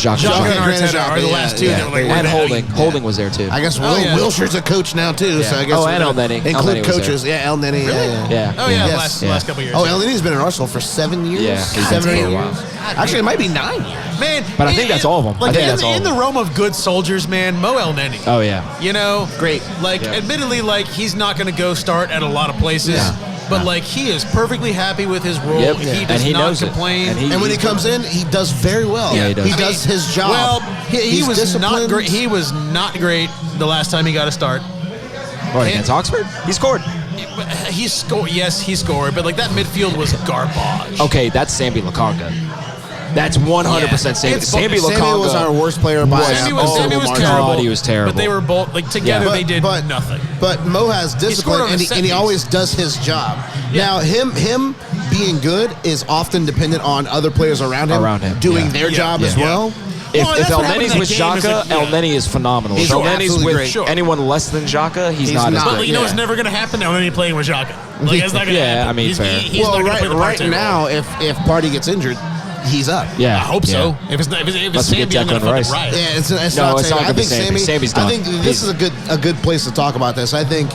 Arteta are the last two. That were like, And Holding was there too. I guess Wilshire's a coach now too. So I guess and El Neni. include coaches. Yeah, El Neni. Really? Yeah. Oh yeah, last couple years. Oh, El Neni's been in Arsenal for 7 years. Yeah, he's been 7 or for 8 a while. years. Actually, it might be 9 years. Man, But I think that's all of them. Like I think that's all in of the them. realm of good soldiers, man, Mo El Neni. Oh yeah. You know, Great. Like, admittedly, like he's not going to go start at a lot of places, but like he is perfectly happy with his role. Yep. He And does he not knows it. complain. And when he comes in, he does very well. Yeah, he does. He does his job. Well, he He's was not disciplined. great. He was not great the last time he got a start. What, against Oxford? He scored. He scored. Yes, he scored, but like that midfield was garbage. Okay, that's Sambi Lukonga. That's 100% Sambi. It's Sambi fucking- Sammy Lukonga was our worst player by Sammy was God, terrible. he was terrible. But they were both like together. Yeah. They did But- nothing. But Mo has discipline, on and the he, set and he piece. always does his job. Yeah. Now, him being good is often dependent on other players around him doing yeah. their Yeah. job as Yeah. well. If that's El what happened Neni's in with that game is Xhaka, like, El Neni is phenomenal. He's If El Neni's absolutely with great. Sure. anyone less than Xhaka, he's He's not as not. But good. you know Yeah. what's never going to happen? El Neni playing with Xhaka. Like that's not going to Yeah, happen. I mean, fair. He's Well, not gonna play the right part-time now, role. if Party gets injured, he's up. Yeah, I hope so. yeah. If it's Sammy, Let's get I'm going Declan to Rice. fucking riot. Yeah, it's No, not it's Sammy. not I gonna be think Sammy. Sammy's I done. think this is a good place to talk about this. I think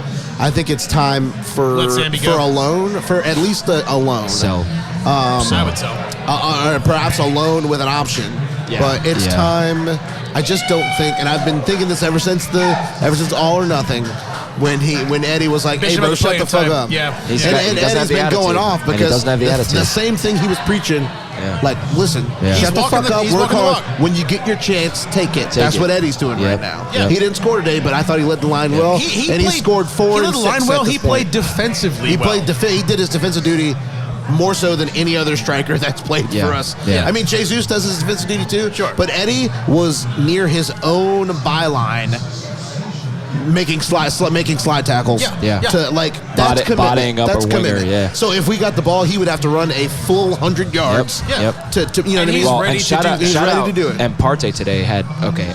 it's time for Let Sammy go. a loan, for at least a loan. So, I would sell. Or perhaps a loan with an option. Yeah. But it's Yeah. time. I just don't think, and I've been thinking this ever since All or Nothing, when Eddie was like, "Hey, Bitching bro, about the shut the fuck playing up." time. Yeah. He's And, got- he and doesn't have Eddie's the been attitude. going off And he because doesn't have the attitude. the same thing he was preaching. Yeah. Like, listen, Yeah. shut the walking fuck the- up, he's work walking the hard. walk. When you get your chance, take it. Take That's it. what Eddie's doing Yep. right now. Yeah. He didn't score today, but I thought he led the line well, and he scored 4 He and led the 6 line at well. this He point. played defensively. He well. played he did his defensive duty more so than any other striker that's played Yeah. for us. Yeah. I mean, Jesus does his defensive duty too. Sure. But Eddie was near his own byline, making slide tackles. Yeah. Yeah. To like that's commitment. bodying up That's a winger, commitment. yeah. So if we got the ball, he would have to run a full 100 yards. Yep. Yeah. To you know And what I mean? he's Well, ready and to shout do out, this. He's shout ready out. to do it. And Partey today had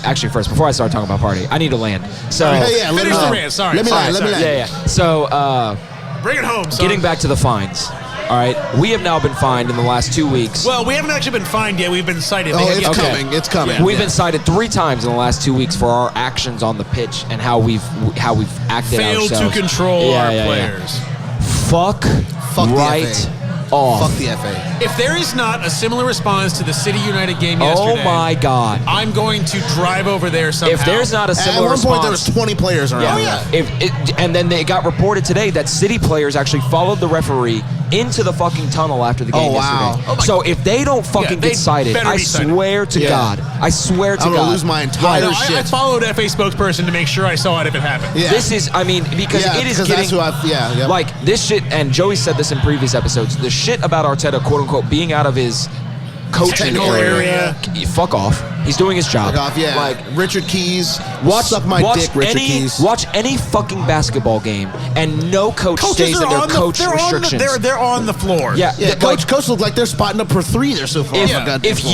Actually, first before I start talking about Partey, I need to land. So Yeah, let Finish me the know. rant. Sorry. Let me Sorry, land. Let me sorry. land. yeah. So Bring it home. Son. getting back to the fines. All right, we have now been fined in the last 2 weeks. Well, we haven't actually been fined yet. We've been cited. Oh, They have it's yet to- coming. It's coming. We've been cited 3 times in the last 2 weeks for our actions on the pitch and how we've acted Failed ourselves. to control Yeah, our yeah, yeah. players. Fuck the right FA. off. Fuck the FA. If there is not a similar response to the City United game yesterday, Oh my God. I'm going to drive over there somehow. If there's not a At similar one point, there response, was 20 players around. And then it got reported today that City players actually followed the referee into the fucking tunnel after the game Oh, wow. yesterday. Oh, my So if they don't fucking they get cited, better I be cited. swear to Yeah. God, I swear to I'm God, gonna lose my entire No, shit. I followed FA spokesperson to make sure I saw it if it happened. Yeah. This is, I mean, because Yeah, it is 'cause getting that's who yeah. like this shit. And Joey said this in previous episodes. The shit about Arteta, quote unquote, being out of his coaching Technical area. Fuck off. He's doing his job. Fuck off, yeah. Like Richard Keys. Suck my dick, Richard Keys. Watch any fucking basketball game, and no coach stays in their coach restrictions. They're on the floor. Yeah, Yeah, like, coach look like they're spotting up for 3 there so far. if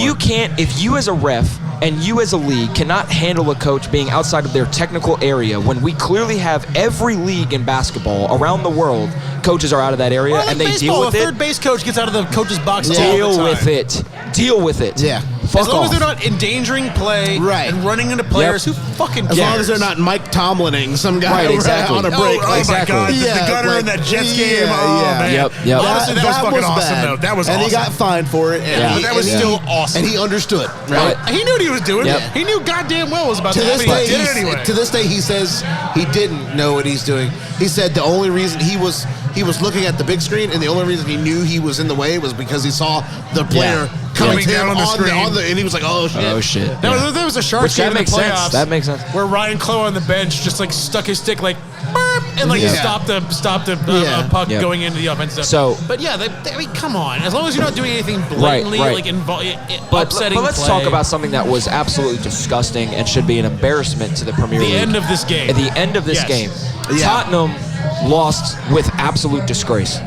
you as a ref and you as a league cannot handle a coach being outside of their technical area, when we clearly have every league in basketball around the world, coaches are out of that area Well, like and they baseball, deal with a it. third base coach gets out of the coach's box all the Deal time. with it. Deal with it. Yeah. Fuck As long off. as they're not endangering play Right. and running into players, Yep. who fucking As cares? long as they're not Mike Tomlining, some guy Right, exactly. on a Oh, break. oh Exactly. my God, Yeah, the gunner like- in that Jets yeah, game. Oh, yeah. man. Yep. Honestly, that was fucking awesome, bad. though. That was and awesome. he got fined for it. And Yeah. he, That was and still he, awesome. And he understood. Right. He knew what he was doing. Yep. He knew goddamn well what was about To to this happen. day, He did it anyway. to this day, he says he didn't know what he's doing. He said the only reason he was looking at the big screen, and the only reason he knew he was in the way was because he saw the player coming Coming to down him on the screen. and he was like, "Oh shit!" Oh shit. There Yeah. was, there was a Sharks Which game that in the makes sense. playoffs. That makes sense. Where Ryan Clough on the bench just like stuck his stick like burp, and like Yeah. stopped the Yeah. puck Yep. going into the offensive. So- but yeah, I mean, come on. As long as you're not doing anything blatantly right. like But upsetting let's play. talk about something that was absolutely disgusting and should be an embarrassment to the Premier the League. end of this game. At the end of this Yes. game, Yeah. Tottenham lost with absolute disgrace.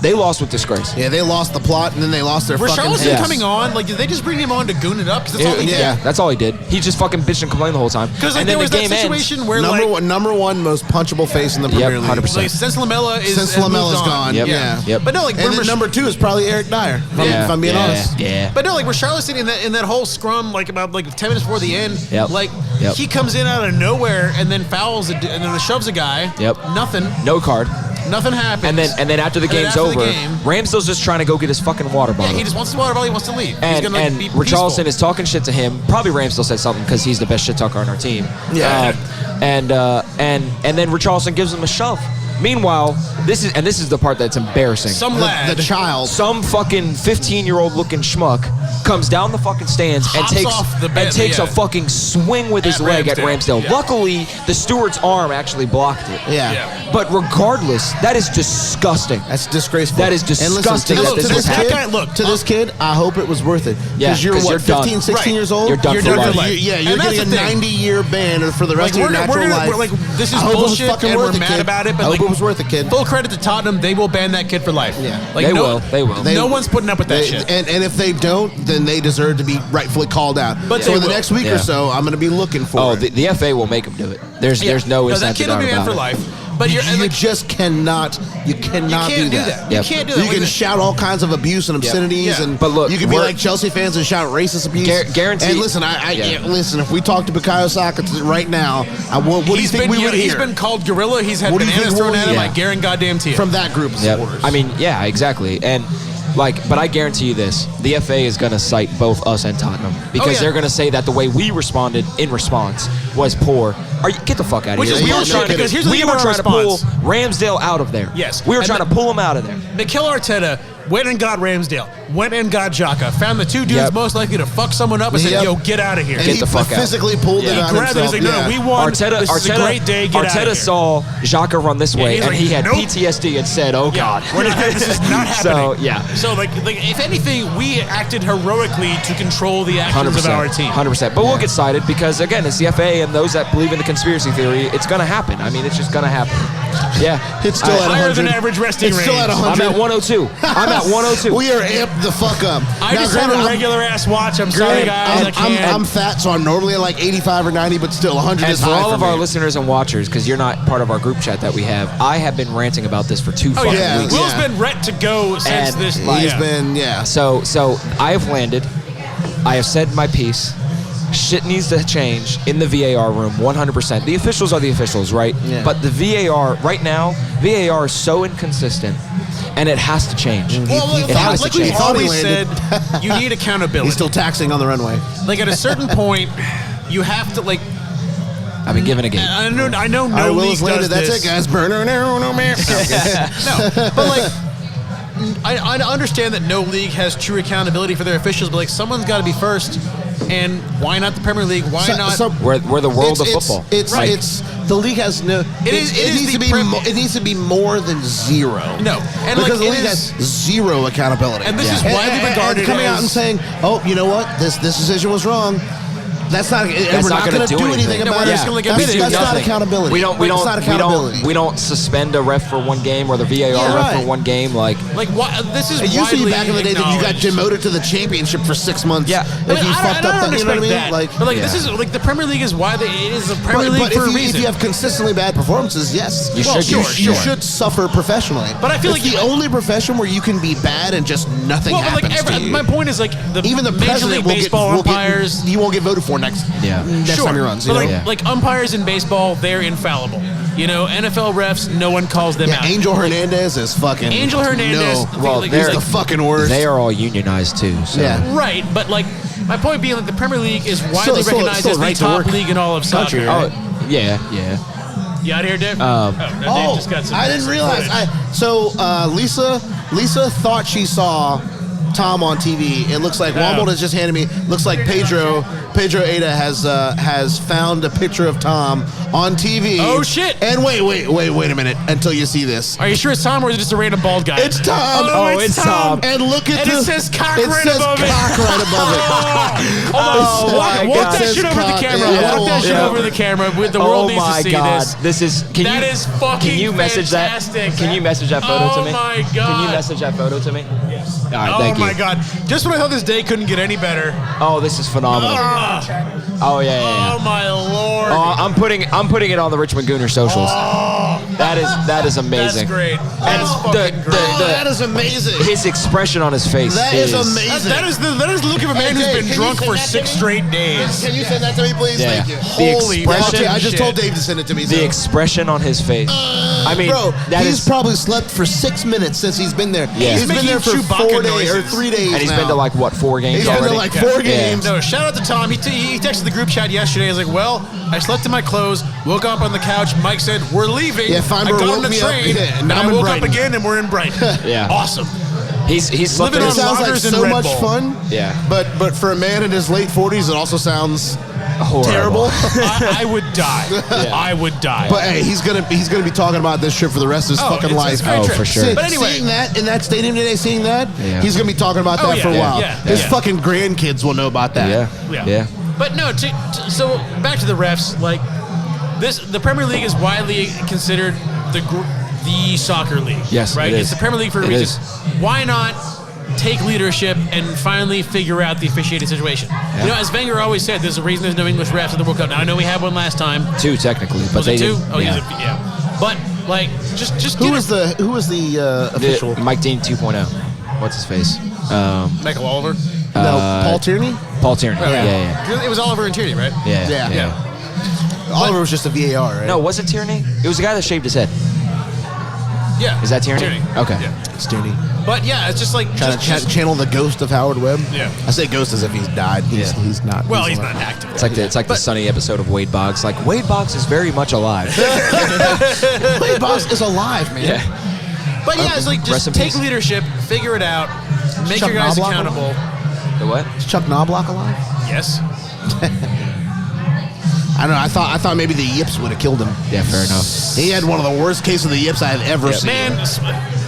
They lost with disgrace. Yeah, they lost the plot, and then they lost their fucking Richarlison heads. coming on, like, did they just bring him on to goon it up? Because that's all he did. Yeah, that's all he did. He just fucking bitched and complained the whole time. Because like, and there then was the that game situation where number one most punchable face in the Premier League. 100%. like, since Lamella is Since has moved Lamella's on. gone, Yep. yeah. Yep. But no, like, And then number 2 is probably Eric Dyer, if I'm being honest. Yeah. But no, like Richarlison in that whole scrum, like about like 10 minutes before the end, Yep. he comes in out of nowhere and then fouls and then shoves a guy. Yep. Nothing. No card. Nothing happens. And then after the game's over, Ramsdale's just trying to go get his fucking water bottle. Yeah, he just wants his water bottle. He wants to leave. And, he's gonna be Richarlison peaceful. is talking shit to him. Probably Ramsdale said something because he's the best shit talker on our team. Yeah. And then Richarlison gives him a shove. Meanwhile, this is the part that's embarrassing. Some lad, The child. Some fucking 15-year-old looking schmuck comes down the fucking stands and Hops off the bed, takes a fucking swing with his leg at Ramsdale. Yeah. Luckily, the steward's arm actually blocked it. Yeah. But regardless, that is disgusting. That's disgraceful. That is And listen, disgusting to that this, this was kid, happening. to this kid, I hope it was worth it. Yeah, Because you're 'cause what, you're done. 15, 16 Right. years old? You're done for life. You're And that's getting a the thing. 90-year ban for the rest of your natural life. Like, this is I hope it was bullshit, fucking and worth we're it, mad kid. about it. But I like, hope it was worth it, kid. Full credit to Tottenham, they will ban that kid for life. Yeah. Like, They will. No one's putting up with that shit. And if they don't, then they deserve to be rightfully called out. But so they in the will. next week Yeah. or so, I'm going to be looking for Oh, it. the FA will make him do it. There's no that incentive kid will be banned about for it. life. But you you're like, just cannot. You cannot you can't do that. You Yep. can't do that. You can shout all kinds of abuse and obscenities, Yeah. and But look, you can be we're- like Chelsea fans and shout racist abuse. Guarantee- And listen, listen. If we talk to Bukayo Saka right now, what do you think we would He's hear been called gorilla. He's had What do you bananas think thrown we'll at him hear? like Garen goddamn Tia. from that group of Yep. supporters? I mean, yeah, exactly. And but I guarantee you this: the FA is going to cite both us and Tottenham because they're going to say that the way we responded in response was poor. Get the fuck out of Which here! is We were bullshit, trying to because here's the we thing were about our trying to pull response. Ramsdale out of there. Yes. we were And trying to pull him out of there. Mikel Arteta went and got Ramsdale, went and got Xhaka, found the two dudes Yep. most likely to fuck someone up and said, Yep. "Yo, get out of here." And Get he the fuck out. physically pulled it He on grabbed it. himself. He's like, "No, we won. This is a great day. Get out of Arteta here." saw Xhaka run this way, he's and like, he had "Nope." PTSD and said, "Oh God, We're not, this is not happening. So yeah. So like if anything, we acted heroically to control the actions of our team. 100%. But we'll get cited because, again, it's the FA and those that believe in the conspiracy theory, it's going to happen. I mean, it's just going to happen. Yeah. It's still at Higher 100. than average resting It's still range. at I'm 100. at 102. I'm at 102. We are amped the fuck up. I Now, just had granted, a I'm- regular ass watch. I'm sorry, guys. I can't. I'm fat, so I'm normally at like 85 or 90, but still 100 And is for high all for of our me. listeners and watchers, because you're not part of our group chat that we have, I have been ranting about this for 2 fucking yeah. weeks. Will's been ready to go since And this. He's been, yeah. So I have landed. I have said my piece. Shit needs to change in the VAR room, 100%. The officials are the officials, right? Yeah. But the VAR, right now, VAR is so inconsistent, and it has to change. Well, It has like to we've change. thought he always said, landed. you need accountability. He's still taxing on the runway. Like at a certain point, you have to like. I've been given a game. I know All no right, league Willis landed. does That's this. it, guys. Burner, no, man. No, but like, I understand that no league has true accountability for their officials, but like, someone's got to be first. And why not the Premier League? Why not? We're the world of football. It's the league has no. It is needs the to be. It needs to be more than zero. No, and because like, the league has zero accountability. And this is And- widely and regarded coming out as- and saying, "Oh, you know what? This decision was wrong." That's not. We're not not gonna going to do do anything. anything No, about we're it. just gonna, like, That's admit it. not Nothing. accountability. We don't suspend a ref for one game or the VAR Yeah, ref right. for one game. Like why, this is It used to be widely back in the day that you got acknowledged. demoted to the championship for 6 months. Yeah. if you fucked up. don't You know what I respect mean? that. But like, this is like the Premier League is why it is a Premier League but for a if reason. you have consistently bad performances, yes, You should- you should suffer professionally. But I feel it's like the only profession where you can be bad and just nothing well, but happens like to you. my point is like Even the Major president League will Baseball umpires. he won't get voted for next time he runs. But You know? like umpires in baseball, they're infallible. You know, NFL refs, no one calls them out. Angel Hernandez is fucking. Angel Hernandez. No. Well, like, they're he's the fucking worst. they are all unionized too. So. Yeah. right, but like my point being that the Premier League is widely Still recognized right as the to top work league in all of soccer. country, Right? Oh, yeah. You out here, Dave? Oh, Dave just got some I didn't realize. footage. Lisa thought she saw Tom on TV. It looks like Wombold has just handed me. Looks like Pedro Ada has found a picture of Tom on TV. Oh shit! And wait a minute until you see this. Are you sure it's Tom or is it just a random bald guy? It's Tom. Oh, it's Tom. And look at it says cock right above it. Walk that shit over the camera. Walk that shit over the camera. The world needs to see this. This is. That is fucking fantastic. Can you message that photo to me? Oh my god. Can you message that photo to me? Yes. All right, thank you. Oh my god. Just when I thought this day couldn't get any better. Oh, this is phenomenal. Oh yeah. Oh my lord. Oh, I'm putting it on the Richmond Gooners socials. That is amazing. That's great. And that is amazing. His expression on his face. That is amazing. That is the look of a man who's been drunk for 6 straight days. Can you send that to me, please? Yeah. Thank you. Holy expression- I just told Dave to send it to me. The expression on his face. I mean, bro, that he's is probably slept for 6 minutes since he's been there. Yeah. He's been there for Chewbacca 4 days noises. or 3 days. and he's now. been to like what 4 games He's been already. to like 4 games. No, shout out to Tom. He texted the group chat yesterday. He's like, well, I slept in my clothes, woke up on the couch. Mike said, we're leaving. Yeah, I Feinberg got on woke the me up. train, Yeah, and now I I'm in woke up Brighton. again, and we're in Brighton. Yeah. Awesome. He's slept Living in on his It sounds like Lockers and so Red much Bull. fun. Yeah. But for a man in his late 40s, it also sounds horrible. terrible. I would die. Yeah. I would die. But hey, he's gonna be talking about this trip for the rest of his fucking life. It's a great Oh, trip. for sure. But anyway, Seeing that in that stadium today, Yeah. he's gonna be talking about that yeah, for a while. yeah, His yeah. fucking grandkids will know about that. Yeah. But no, so back to the refs. Like the Premier League is widely considered the soccer league. Yes, right. it It's is. the Premier League for a It reason. is. Why not take leadership and finally figure out the officiating situation? Yeah. You know, as Wenger always said, there's a reason there's no English refs in the World Cup. Now I know we had one last time. 2 technically, but Was they it 2? didn't- Oh yeah. yeah. But like, just Who get was the official? Mike Dean 2.0. What's his face? Michael Oliver. No, Paul Tierney. Paul Tierney. Yeah. It was Oliver and Tierney, right? Yeah. Oliver was just a VAR, right? No, was it Tierney? It was the guy that shaved his head. Yeah. Is that Tierney? Okay. Yeah. it's Tierney. But yeah, it's just like Trying to channel the ghost of Howard Webb. Yeah. I say ghost as if he's died. He's not. Well, he's not active. It's like the Sunny episode of Wade Boggs. Like Wade Boggs is very much alive. Wade Boggs is alive, man. Yeah. But yeah, it's like Rest just in take peace. leadership, figure it out, make Chuck your guys Knobloch accountable. The what? Is Chuck Knobloch alive? Yes. I don't know. I thought maybe the yips would have killed him. Yeah, fair enough. He had one of the worst cases of the yips I've ever seen. Man,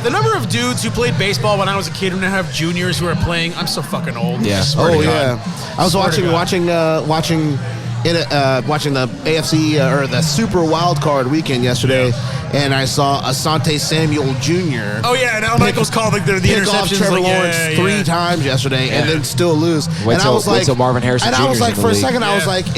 the number of dudes who played baseball when I was a kid who now have juniors who are playing, I'm so fucking old. Yeah. Swear to God. Yeah. I was Swear to watching God. watching the AFC or the Super Wild Card weekend yesterday, and I saw Asante Samuel Jr. Oh yeah, and Al Michaels called like the pick off interceptions. Trevor like, Lawrence yeah, 3 times yesterday, and then still lose. Wait and I till- was wait like, till Marvin Harrison and I was Jr. 's like, in the for a league. second, I was Yeah. like,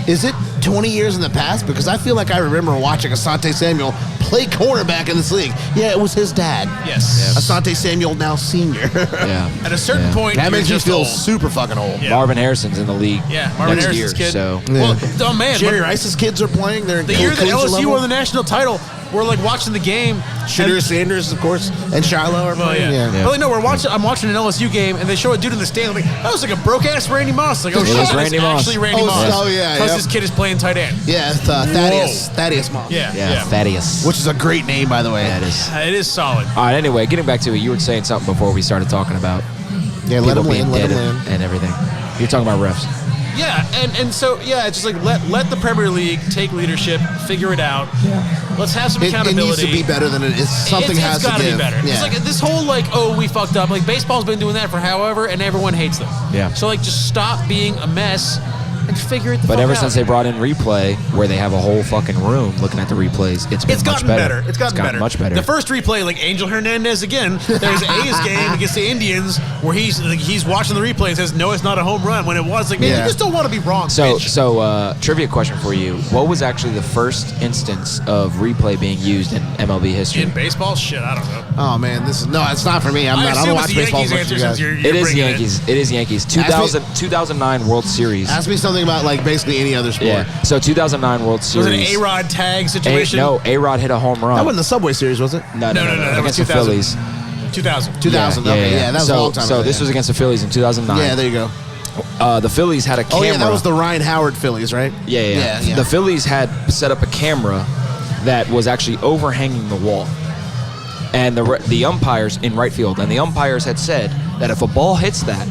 is it 20 years in the past? Because I feel like I remember watching Asante Samuel play cornerback in this league. Yeah, it was his dad. Yes. Asante Samuel, now senior. Yeah. At a certain point, That you're makes me just feel old. super fucking old. Yeah. Marvin Harrison's in the league. Yeah, Marvin next Harrison's year, kid. So Well, oh man, Jerry look, Rice's kids are playing. They're in the year that collegiate LSU level. won the national title, we're like watching the game. Shadur and- Sanders, of course, and Shiloh are Well, playing. yeah. Yeah. But like, no, I'm watching an LSU game, and they show a dude in the stand. I'm like, that was like a broke ass Randy Moss. Like, oh It shit, was that's Randy Moss. actually Randy Oh, Moss. oh, yeah, Because yep. his kid is playing tight end. Yeah, it's, Thaddeus Moss. Yeah. Thaddeus. Which is a great name, by the way. That is. It is solid. All right. Anyway, getting back to it, you were saying something before we started talking about Yeah, let people him being land, let dead him and, land. and everything. You're talking about refs. Yeah, and so yeah, it's just like let the Premier League take leadership, figure it out. Yeah. Let's have some It accountability. needs to be better than it is. Something has it's to gotta give. be better. Yeah. It's like this whole like, oh, we fucked up. Like baseball's been doing that for however, and everyone hates them. Yeah. So like, just stop being a mess and figure it the But fuck ever out. since they brought in replay, where they have a whole fucking room looking at the replays, it's been It's much gotten better. better. It's gotten better. much better. The first replay, like Angel Hernandez again, there's A's game against the Indians where he's watching the replay and says, no, it's not a home run. When it was, like, man, Yeah. you just don't want to be wrong. So, bitch. trivia question for you: what was actually the first instance of replay being used in MLB history? In baseball, shit, I don't know. Oh man, it's not for me. I I don't assume watch it's the baseball Yankees as much as answer you since guys. you're It is bringing Yankees. It is Yankees. 2009 World Series. Ask me something about like basically any other sport. Yeah. So 2009 World Was Series. it an A-Rod tag situation? A-Rod hit a home run. That wasn't the Subway Series, was it? No, No, that was against the 2000. Phillies. 2000. 2000. Okay, yeah, that was so, a long time So ago. this was against the Phillies in 2009. Yeah, there you go. The Phillies had a camera. Oh yeah, that was the Ryan Howard Phillies, right? Yeah. Yeah. The Phillies had set up a camera that was actually overhanging the wall. and the umpires in right field, and the umpires had said that if a ball hits that,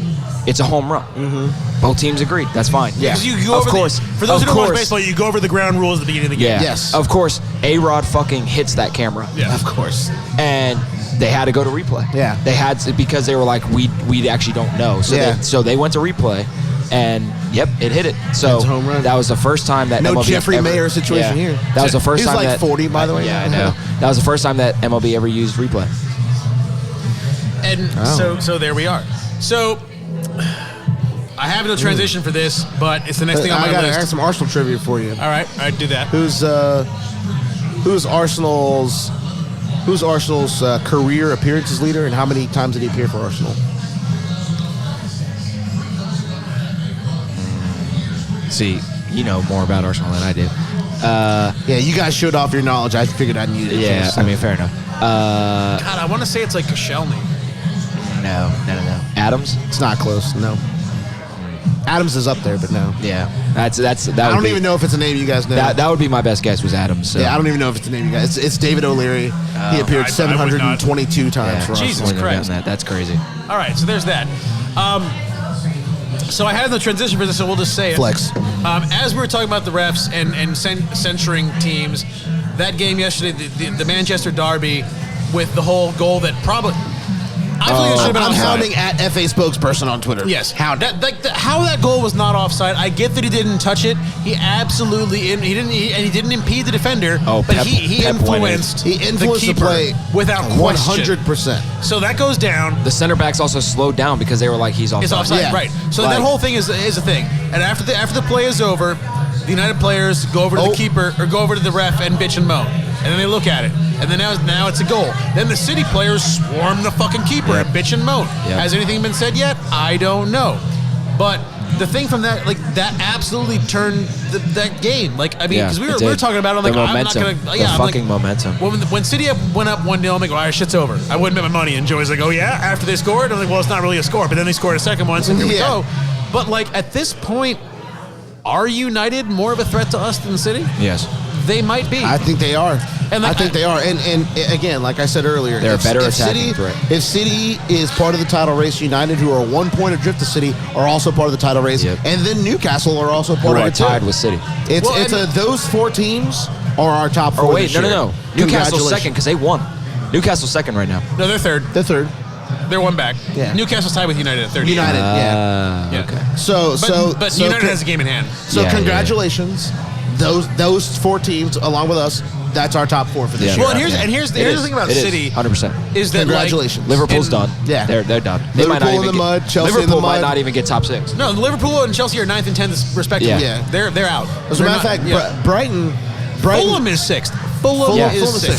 it's a home run. Mm-hmm. Both teams agreed. That's fine. Yeah. You go of course. For those who don't watch baseball, you go over the ground rules at the beginning of the game. Yeah. Yes. Of course, A-Rod fucking hits that camera. Yeah. Of course. And they had to go to replay. Yeah. They had to, because they were like, we actually don't know. So they went to replay, and yep, it hit it. So It's a home run. that was the first time that No MLB Jeffrey ever, Mayer situation here. That was the first He's time like that 40, by the way. Yeah, I know. That was the first time that MLB ever used replay. And so there we are. So I have no transition for this, but it's the next thing on my I list. got some Arsenal trivia for you. All right, do that. Who's Arsenal's career appearances leader, and how many times did he appear for Arsenal? See, you know more about Arsenal than I do. Yeah, you guys showed off your knowledge. I figured I'd need it. Yeah, I mean, fair enough. God, I want to say it's like Koscielny. No. Adams? It's not close. No. Adams is up there, but no. Yeah, that I don't even know if it's a name you guys know. That would be my best guess was Adams. So. Yeah, I don't even know if it's a name you guys. It's David O'Leary. He appeared 722 times for Arsenal. Jesus Christ. That's crazy. All right, so there's that. So I had no transition for this, so we'll just say it. Flex. As we were talking about the refs and censoring teams, that game yesterday, the Manchester Derby, with the whole goal that probably... I think it should have been I'm offside. hounding at FA spokesperson on Twitter. Yes. Hound. How that goal was not offside, I get that he didn't touch it. He absolutely... He didn't impede the defender, but he influenced the play without question. 100%. So that goes down. The center backs also slowed down because they were like, he's offside. It's offside, Yeah. right. So that whole thing is a thing. And after the play is over, the United players go over to the keeper or go over to the ref and bitch and moan. And then they look at it. And then now it's a goal. Then the City players swarm the fucking keeper and bitch and moan. Yep. Has anything been said yet? I don't know. But the thing from that, like, that absolutely turned that game. Like, I mean, because we were talking about it. I'm like, momentum. I'm not going to... Yeah, fucking momentum. When City went up 1-0, I'm like, all right, shit's over. I wouldn't bet my money. And Joey's like, oh, yeah? After they scored? I'm like, well, it's not really a score. But then they scored a second one, so here we go. But, like, at this point, are United more of a threat to us than City? Yes. They might be. I think they are. And I think they are. And again, like I said earlier, they're a better attacking threat. If City is part of the title race, United, who are 1 point adrift to City, are also part of the title race. Yep. And then Newcastle are also part of it too. Tied with City. Those 4 teams are our top 4 this year. No. Newcastle's second because they won. Newcastle's second right now. No, they're third. They're one back. Yeah. Newcastle's tied with United at 30. United, Okay. But United has a game in hand. So congratulations. Those 4 teams, along with us, that's our top 4 for this year. Well, and here's the thing about City. 100%. Is that congratulations. Liverpool's done. Yeah. They're done. They might not even in the mud, Chelsea in the Liverpool mud. might not even get top 6. No, Liverpool and Chelsea are 9th and 10th respectively. Yeah. They're out. As a matter of fact, Brighton... Fulham is 6th. Fulham is 6th.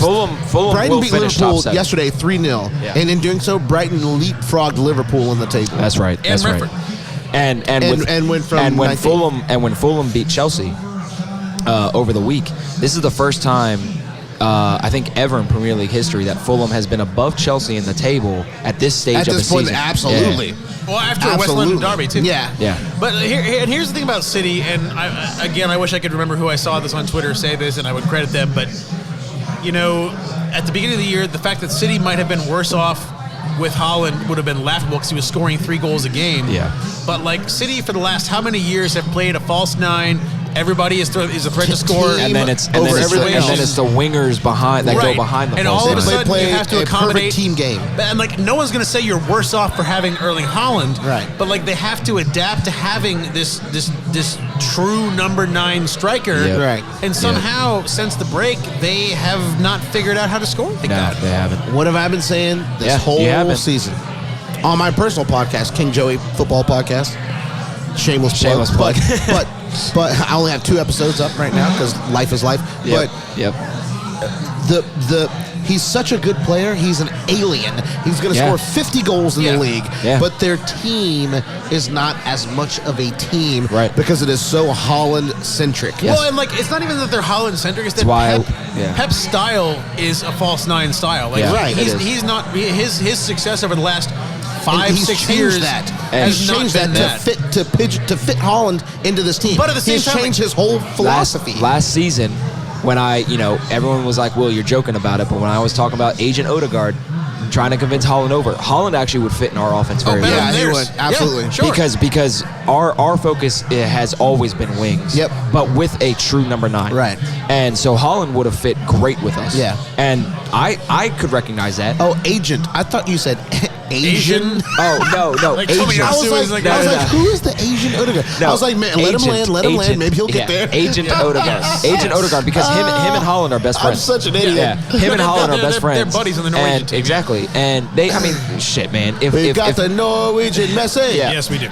Fulham Brighton will beat finish Liverpool top 7. yesterday 3-0. Yeah. And in doing so, Brighton leapfrogged Liverpool on the table. That's right. That's right. And when Fulham beat Chelsea over the week, this is the first time I think ever in Premier League history that Fulham has been above Chelsea in the table at this stage of the season. Absolutely. Yeah. Well, after a West London derby, too. Yeah. But here's the thing about City, and I wish I could remember who I saw this on Twitter say this, and I would credit them, but, you know, at the beginning of the year, the fact that City might have been worse off with Haaland would have been laughable because he was scoring 3 goals a game. Yeah. But, like, City for the last how many years have played a false 9. Everybody is a threat to score, and then it's the wingers behind that go behind the and false all of a 9. sudden play you have to accommodate team game. And like no one's going to say you're worse off for having Erling Haaland, right? But like they have to adapt to having this true number 9 striker, right? And somehow since the break they have not figured out how to score like that. They haven't. What have I been saying this whole season on my personal podcast, King Joey Football Podcast? Shameless plug. But I only have 2 episodes up right now because life is life. Yep. But he's such a good player. He's an alien. He's going to score 50 goals in the league. Yeah. But their team is not as much of a team, right? Because it is so Haaland-centric. Yes. Well, and like it's not even that they're Haaland-centric. It's that Pep's style is a false 9 style. Like, right. He's not his success over the last 5-6 years he's changed that to fit Haaland into this team. But at the same he's time, changed his whole philosophy. Last season, when everyone was like, "Well, you're joking about it," but when I was talking about Agent Odegaard, trying to convince Holland over, Holland actually would fit in our offense very well. Yeah, he would. Absolutely. Yeah, sure. Because our focus has always been wings. Yep. But with a true number 9. Right. And so Holland would have fit great with us. Yeah. And I could recognize that. Oh, agent. I thought you said Asian. Oh, no. Like, Agent. I was like, who is the Asian Odegaard? No, I was like, man, let him land. Maybe he'll get there. Agent Odegaard. Agent Odegaard, because him and Holland are best friends. I'm such an idiot. Yeah, him and Holland are best friends. They're buddies on the Norwegian team. Exactly. And shit, man. We got the Norwegian message. Yeah. Yes, we do.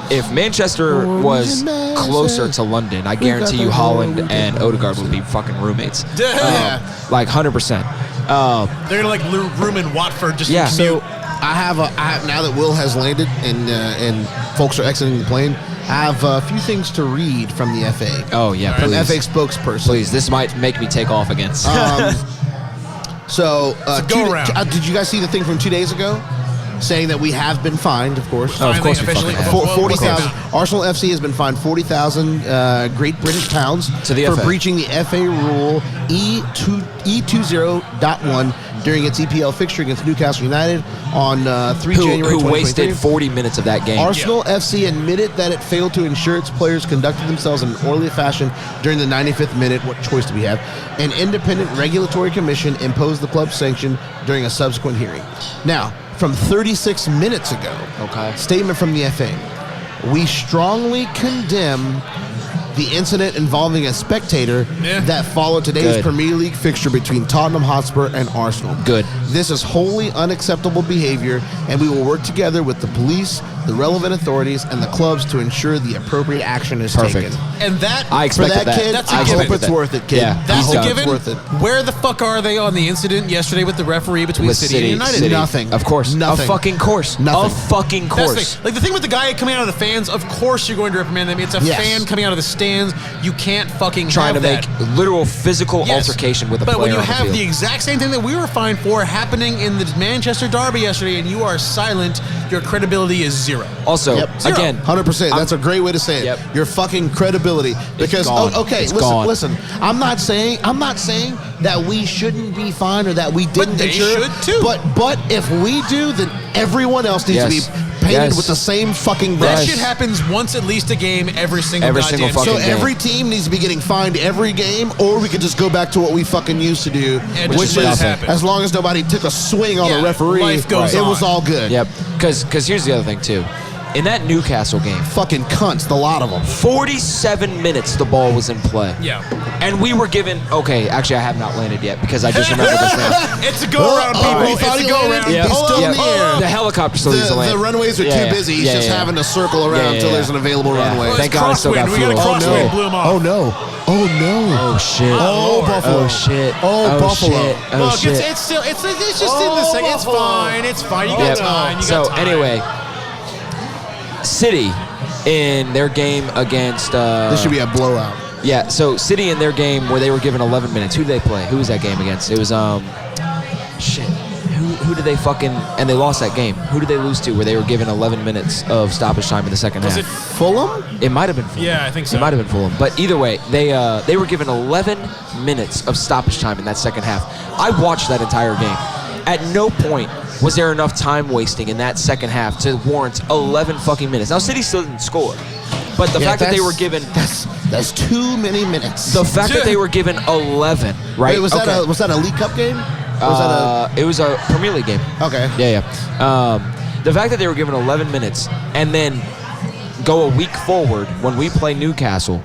If Manchester was closer to London, I guarantee you Holland and Odegaard would be fucking roommates. Like 100%. They're gonna like room in Watford just Yeah. to So commute. I have now that Will has landed and folks are exiting the plane, I have a few things to read from the FA. Oh yeah, From please. FA spokesperson. Please, this might make me take off again. So, go around. did you guys see the thing from 2 days ago? Saying that we have been fined, of course. Oh, of course we Officially, fucking have. 40,000. Arsenal FC has been fined 40,000 Great British pounds To the for FA. breaching the FA rule E20.1 during its EPL fixture against Newcastle United on 3 January who 2023. wasted 40 minutes of that game. Arsenal FC admitted that it failed to ensure its players conducted themselves in an orderly fashion during the 95th minute. What choice do we have? An independent regulatory commission imposed the club's sanction during a subsequent hearing. Now, from 36 minutes ago, statement from the FA. We strongly condemn the incident involving a spectator that followed today's Premier League fixture between Tottenham Hotspur and Arsenal. Good. This is wholly unacceptable behavior, and we will work together with the police, the relevant authorities, and the clubs to ensure the appropriate action is Perfect. taken. And that I For expected that kid, That's I a hope given. it's worth it, kid. Yeah. That's I a hope given. it's worth it. Where the fuck are they on the incident yesterday with the referee between With City and United? City. Nothing. Of course. Nothing. A fucking course. Nothing. A fucking That's the course. thing. Like the thing with the guy coming out of the fans, of course you're going to reprimand them. It's a Yes. fan coming out of the stands. You can't fucking Trying to have make that. literal physical Yes. altercation with a but player when you on the have field. the exact same thing that we were fined for happening in the Manchester derby yesterday and you are silent, your credibility is zero. Also, Yep. again, 100%. That's a great way to say it. Yep. Your fucking credibility. Because gone. It's gone. listen. I'm not saying that we shouldn't be fined or that we didn't they ensure. should too. But if we do, then everyone else needs to Yes. be painted Yes. with the same fucking That brush. shit happens once at least a game every single Every goddamn single So fucking game. every team needs to be getting fined every game, or we could just go back to what we fucking used to do, And which just let it is happen. as long as nobody took a swing on Yeah, a referee, life goes it on. was all good. Yep. Because here's the other thing, too. In that Newcastle game, Fucking cunts, the lot of them. 47 minutes the ball was in play. Yeah. And we were given, actually I have not landed yet because I just remembered this now. It's a go around, people. we thought It's a he go landed. around. Yep. He's still in the air. The helicopter still needs to land. The runways are Yeah, too busy. He's yeah, just yeah. having to circle around until there's an available runway. Well, Thank it's God I still got crosswind. We got a fuel. crosswind. Blew him off. Oh no! Oh no! Oh shit. Oh, Lord. Buffalo! Oh shit. Oh, Buffalo! Shit. Oh Look, shit. it's still it's just in the second. It's fine. It's fine. You got Yep. time. You So got time. anyway, City in their game against This should be a blowout. yeah, so City in their game where they were given 11 minutes. Who did they play? Who was that game against? It was shit. Who did they fucking and they lost that game? Who did they lose to where they were given 11 minutes of stoppage time in the second Was half? it Fulham? It might have been Fulham. Yeah, I think so. It might have been Fulham. But either way, they were given 11 minutes of stoppage time in that second half. I watched that entire game. At no point was there enough time wasting in that second half to warrant 11 fucking minutes. Now, City still didn't score. But the fact that they were given that's too many minutes. the fact that they were given 11, right? Wait, was that a League Cup game? Or was that It was a Premier League game. okay? Yeah. The fact that they were given 11 minutes and then go a week forward when we play Newcastle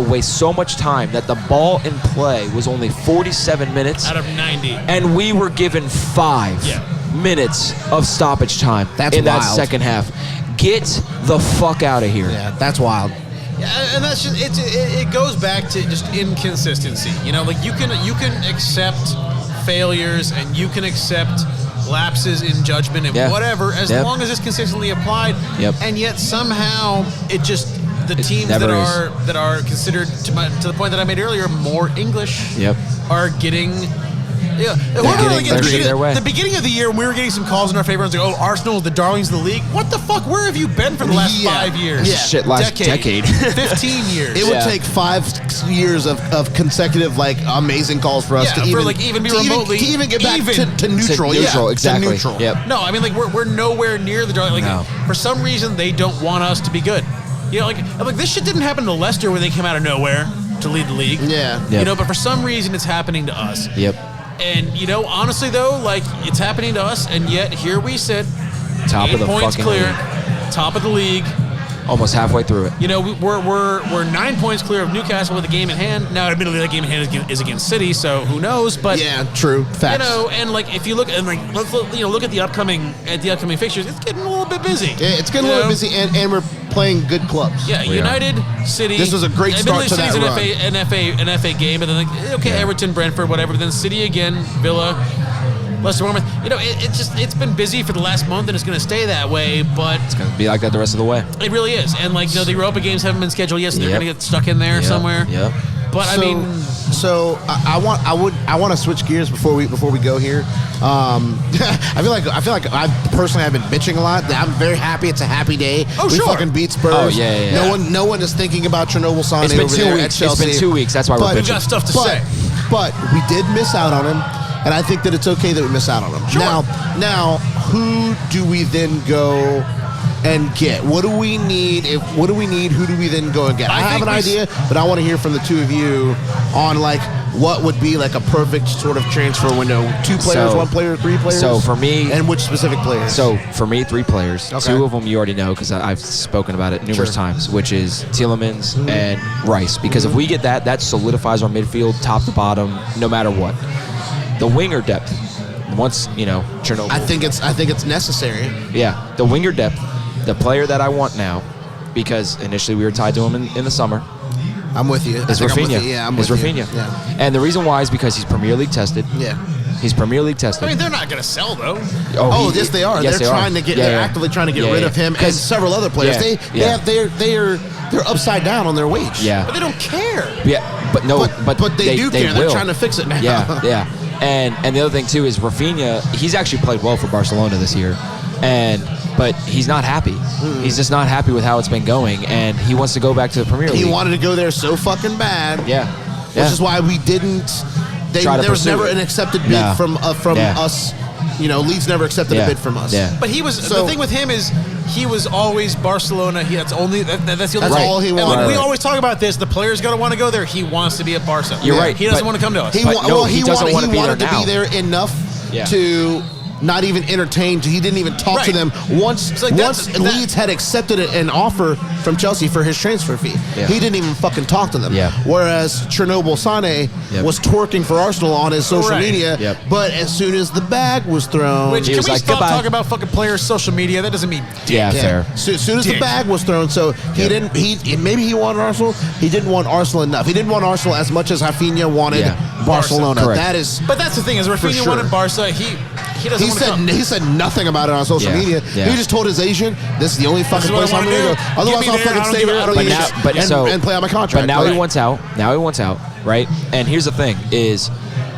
wastes so much time that the ball in play was only 47 minutes. out of 90. And we were given 5 minutes of stoppage time That's in that wild. second half. Get the fuck out of here. Yeah, that's wild. Yeah, and that's just it goes back to just inconsistency. You know, like you can accept failures and you can accept lapses in judgment and whatever as long as it's consistently applied. Yep. And yet somehow it just the teams that never is. are considered to the point that I made earlier more English Yep. are getting Yeah, the beginning of the year when we were getting some calls in our favor, and like, Arsenal is the darlings of the league. What the fuck? Where have you been for the last 5 years? Yeah. Shit, last decade. 15 years. It would take 5 years of consecutive amazing calls for us to even be remotely to even get back to neutral. Exactly. To neutral. Yep. No, I mean we're nowhere near the darling. For some reason they don't want us to be good. Like this shit didn't happen to Leicester where they came out of nowhere to lead the league. Yeah. Yep. But for some reason it's happening to us. Yep. And honestly though, it's happening to us, and yet here we sit, top of the points fucking clear, league. Top of the league, almost halfway through it. We're 9 points clear of Newcastle with a game in hand. Now, admittedly, that game in hand is against City, so who knows? But yeah, true facts. And if you look let's look at the upcoming fixtures, it's getting a little bit busy. Yeah, it's getting a little busy, and we're playing good clubs. Yeah, United, City. This was a great start to that run. An FA game, but then Everton, Brentford, whatever. But then City again, Villa, Leicester, Bournemouth. It's been busy for the last month, and it's going to stay that way. But it's going to be like that the rest of the way. It really is. And the Europa games haven't been scheduled yet, so they're going to get stuck in there somewhere. Yep. But I want to switch gears before we go here. I feel like I personally have been bitching a lot. I'm very happy. It's a happy day. We fucking beat Spurs. Oh yeah. No one is thinking about Chernobyl Sané over there at Chelsea. It's been 2 weeks. That's why we're bitching. We've got stuff to say. But we did miss out on him, and I think that it's okay that we miss out on him. Sure. Now, who do we then go and get? What do we need? Who do we then go and get? I have an idea, but I want to hear from the two of you on what would be a perfect sort of transfer window. 2 players, 1 player, 3 players. So for me, and which specific players? So for me, 3 players. Okay. 2 of them you already know because I've spoken about it numerous times, which is Tielemans and Rice. Because if we get that solidifies our midfield top to bottom, no matter what. The winger depth. Once Chernobyl. I think it's necessary. Yeah, the winger depth. The player that I want now, because initially we were tied to him in the summer. I'm with you. Is Rafinha. I'm with you. Yeah. And the reason why is because he's Premier League tested. Yeah. He's Premier League tested. I mean, they're not going to sell though. Yes, they are. Yes, they're trying to get. They're actively trying to get rid of him and several other players. They're upside down on their wage. Yeah. But they don't care. Yeah. But no. But they do care. They're trying to fix it now. Yeah. Yeah. And the other thing too is Rafinha. He's actually played well for Barcelona this year, but he's not happy. He's just not happy with how it's been going, and he wants to go back to the Premier League. He wanted to go there so fucking bad. Yeah. Which is why we didn't. There was never an accepted bid from us. Leeds never accepted a bid from us. Yeah. But he was the thing with him is he was always Barcelona. That's the only. That's all he wanted. And we always talk about this. The player's going to want to go there. He wants to be at Barca. You're right. He doesn't want to come to us. He wanted to be there enough to not even entertain. He didn't even talk to them once. Leeds had accepted an offer from Chelsea for his transfer fee. Yeah. He didn't even fucking talk to them. Yeah. Whereas Chernobyl Sané was twerking for Arsenal on his social media. Yep. But as soon as the bag was thrown, can we stop talking about fucking players' social media? That doesn't mean dick. Yeah, fair. So, as soon as the bag was thrown, so he didn't. Maybe he wanted Arsenal. He didn't want Arsenal enough. He didn't want Arsenal as much as Rafinha wanted Barcelona. Correct. That is. But that's the thing is Rafinha wanted Barca. He doesn't. He said nothing about it on social media. Yeah. He just told his agent, "This is the only fucking place I'm going to go. Otherwise, I'll fucking stay here and play on my contract." But now he wants out. Right? And here's the thing: is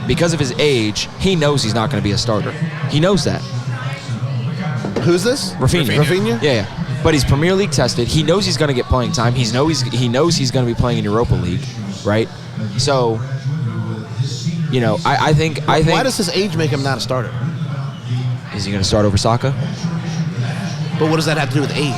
because of his age, he knows he's not going to be a starter. He knows that. Who's this? Rafinha. Yeah. But he's Premier League tested. He knows he's going to get playing time. He knows he's going to be playing in Europa League, right? So, I think. Why does his age make him not a starter? Is he going to start over Saka? But what does that have to do with age?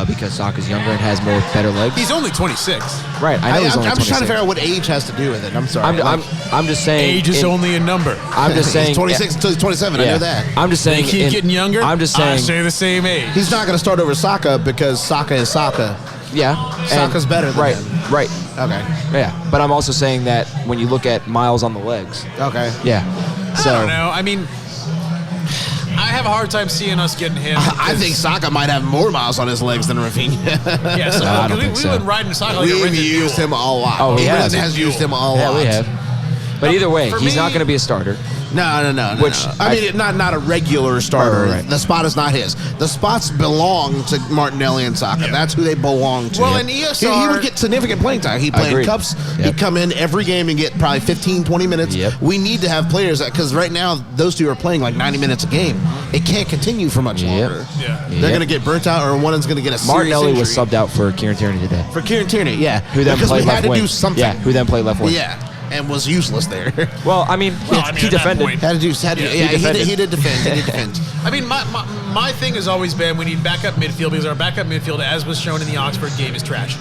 Because Saka's younger and has better legs. He's only 26. Right. I know he's only 26. I'm just trying to figure out what age has to do with it. I'm sorry. I'm just saying. Age is only a number. I'm just saying. He's 26 until he's 27. I know that. I'm just saying. They keep getting younger. I'm just saying. I stay the same age. He's not going to start over Saka because Saka is Saka. Yeah. Saka's better than him. Right. Okay. Yeah. But I'm also saying that when you look at miles on the legs. Okay. Yeah. I don't know. I mean, I have a hard time seeing us getting him. I think Saka might have more miles on his legs than Rafinha. Yeah, so I don't think so. We've been riding Saka like a We've used him a lot. Oh, he has used him a lot. Yeah, we have. But either way, he's not going to be a starter. No. Which I mean, not a regular starter. Right. The spot is not his. The spots belong to Martinelli and Saka. Yeah. That's who they belong to. Well, and ESR... He would get significant playing time. He'd play in cups. Yep. He'd come in every game and get probably 15, 20 minutes. Yep. We need to have players that, because right now, those two are playing like 90 minutes a game. It can't continue for much longer. Yeah. They're going to get burnt out, or one is going to get a serious Martinelli injury. was subbed out for Kieran Tierney today. For Kieran Tierney, yeah. Who then because played we left had to wing. do something. Yeah, who then played left wing. Yeah, and was useless there. Well, I mean, he at that defended. point- Had to do. He defended. He did defend. I mean, my thing has always been we need backup midfield because our backup midfield, as was shown in the Oxford game, is trash.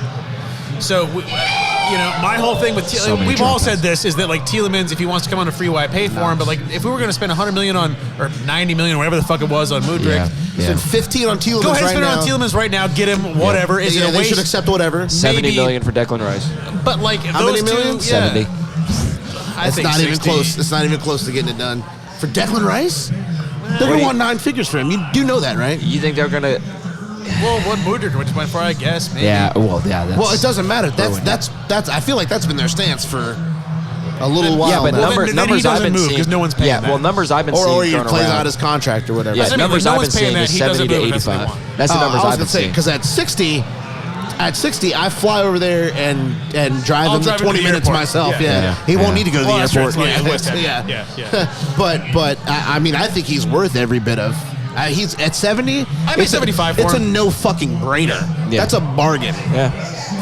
So, my whole thing with So many we've all dropouts. said this is that like Tielemans, if he wants to come on a free, I pay for him. But like, if we were going to spend 100 million on or 90 million, or whatever the fuck it was on Mudryk, Spend 15 on Tielemans go ahead and right spend it now. on Tielemans right now. Get him whatever. Is it a they waste? should accept whatever. 70 Maybe- million for Declan Rice. But like How those many two, million? yeah, 70. I It's think not even 60. close. It's not even close to getting it done. For Declan Rice, they're going to want 9 figures for him. You do know that, right? You think they're gonna? Well, what Mudryk went for, I guess. Maybe. Yeah. That's, Well, it doesn't matter. That's. I feel like that's been their stance for a little while. Yeah, but now. then he numbers I've doesn't been move seeing 'cause no one's paying Yeah, that. well, numbers I've been or seeing he thrown plays around. out his contract or whatever. Yeah, I mean, numbers no I've one's been paying seeing that. is He 70 doesn't to move. That's what he 85. wants. That's the numbers I was I've been gonna say seeing. because at 60, I fly over there and drive I'll him drive the him 20 to the minutes airport. myself. Yeah. Yeah, he won't need to go to the Well, that's right. airport. It's like West Ham. Yeah. Yeah. but I mean, I think he's worth every bit of. He's at 70. I pay 75 for It's a him. no fucking brainer. Yeah. That's a bargain Yeah.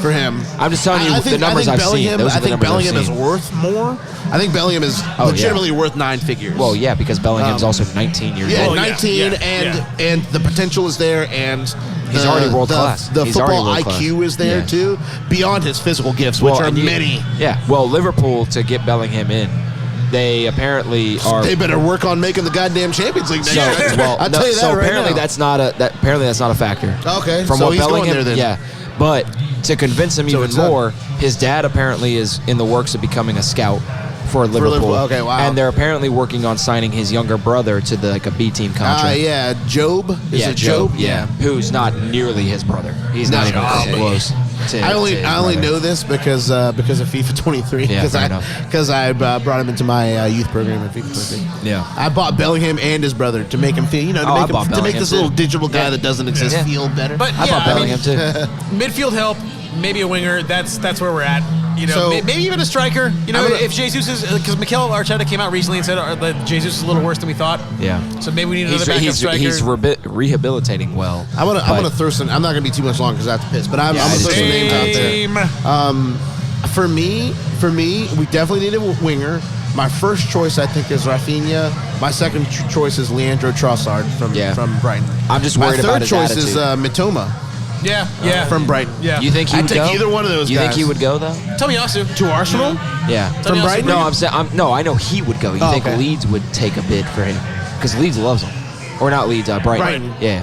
for him. I'm just telling you the numbers I I've think seen. Bellingham, Those are I the think numbers I've Bellingham is seen. worth more. I think Bellingham is Oh, yeah. legitimately worth 9 figures. Well, yeah, because Bellingham's also 19 years Yeah, old. Well, 19, and the potential is there, and He's already world class. The He's football already world IQ class. is there Yeah. too, beyond his physical gifts, which are and many. Yeah. Well, Liverpool to get Bellingham in, they apparently are. They better work on making the goddamn Champions League next So, year. well, I'll tell you that so right apparently now. that's not a factor. Okay, From so what he's going Bellingham, there then. yeah, but to convince him So even it's up. more, his dad apparently is in the works of becoming a scout for Liverpool. Liverpool, okay, wow. And they're apparently working on signing his younger brother to the a B team contract. Yeah, Job. Is it Job? Yeah, who's not nearly his brother. He's not even Job. close. To I only his know brother. this because of FIFA 23. Yeah, fair enough. Because I brought him into my youth program at FIFA 23. Yeah. I bought Bellingham and his brother to make him feel, Oh, I bought to make Bellingham this too. little digital guy Yeah. that doesn't exist Yeah. feel better. But I yeah, bought Bellingham too. Midfield help, maybe a winger. That's where we're at. So- Maybe even a striker. If Jesus is because Mikel Arteta came out recently and said that Jesus is a little worse than we thought. Yeah. So maybe we need another backup striker. He's rehabilitating well. I'm but- gonna throw some. I'm not gonna be too much long because I have to piss. But I'm Yeah, gonna I throw some do. names out there. Same. For me, we definitely need a winger. My first choice, I think, is Rafinha. My second choice is Leandro Trossard from Brighton. I'm just My worried third about his choice is attitude. Mitoma Yeah. from Brighton. Yeah. You think he I'd would take go? either one of those You guys. think he would go though? Tomiyasu To Arsenal? Yeah. From From Brighton? No, I'm saying no. I know he would go. You Oh, think okay. Leeds would take a bid for him? Because Leeds loves him, or not Leeds? Brighton. Brighton. Yeah.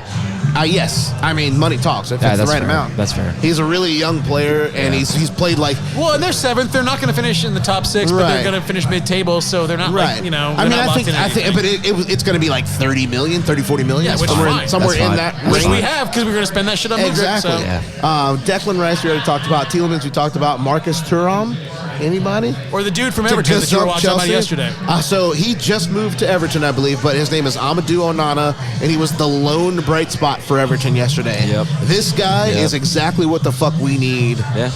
Yes. I mean, money talks. If Yeah, it's the that's right fair. amount. That's fair. He's a really young player, and Yeah. he's played like. Well, and they're seventh. They're not going to finish in the top 6, but Right. they're going to finish mid-table. So they're not Right. like I they're mean, not I locked think, in anything. but it's going to be like 30 million, 30, 40 million. Yeah, which is fine. somewhere That's in fine. that Which range. we have because we're going to spend that shit on Mudryk. Exactly. So. Yeah. Declan Rice, we already talked about. Tielemans, we talked about. Marcus Thuram. Anybody? Or the dude from Everton that you were watching about yesterday. So he just moved to Everton, I believe, but his name is Amadou Onana, and he was the lone bright spot for Everton yesterday. Yep. This guy Yep. is exactly what the fuck we need Yeah.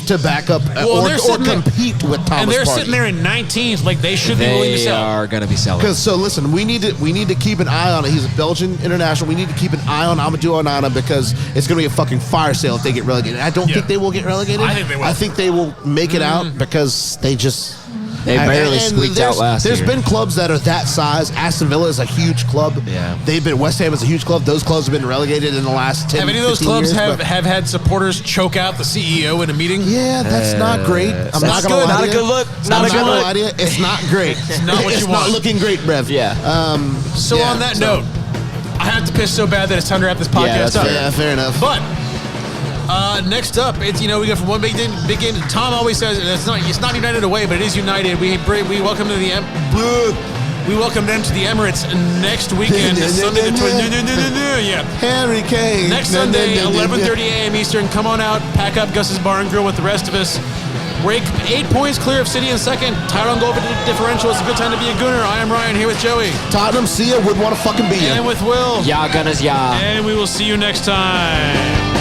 to back up Well, or they're sitting there- compete with Thomas And they're Partey. sitting there in 19th, like they should be willing to They sell. are going to be selling. Because so listen, we need to keep an eye on it. He's a Belgian international. We need to keep an eye on Amadou Onana because it's going to be a fucking fire sale if they get relegated. I don't Yeah. think they will get relegated. I think they will. I think they will make it out because they just. They barely and squeaked out last There's year. been clubs that are that size. Aston Villa is a huge club. Yeah. West Ham is a huge club. Those clubs have been relegated in the last 10 Have any of those 15 clubs years, have but- had supporters choke out the CEO in a meeting? Yeah, that's not great. I'm not That's gonna good. lie Not to a you. good look. I'm Not a not good gonna look. lie to you. It's not great. It's not what you It's want. not looking great, Brev. Yeah. So Yeah, on that so- note, I have to piss so bad that it's time to wrap this podcast that's up. Yeah, fair enough. But next up, it's we go from one big game. Tom always says it's not United away, but it is United. We welcome to we welcome them to the Emirates next weekend, Sunday the 20th. Yeah. Harry Kane. Next Sunday, 11:30 a.m. Eastern. Come on out, pack up Gus's Bar and Grill with the rest of us. break 8 points clear of City in second. Tied on goal differential. It's a good time to be a Gooner. I am Ryan here with Joey. Tottenham, see ya. Would want to fucking be you. And with Will. Ya Gunners, ya. And we will see you next time.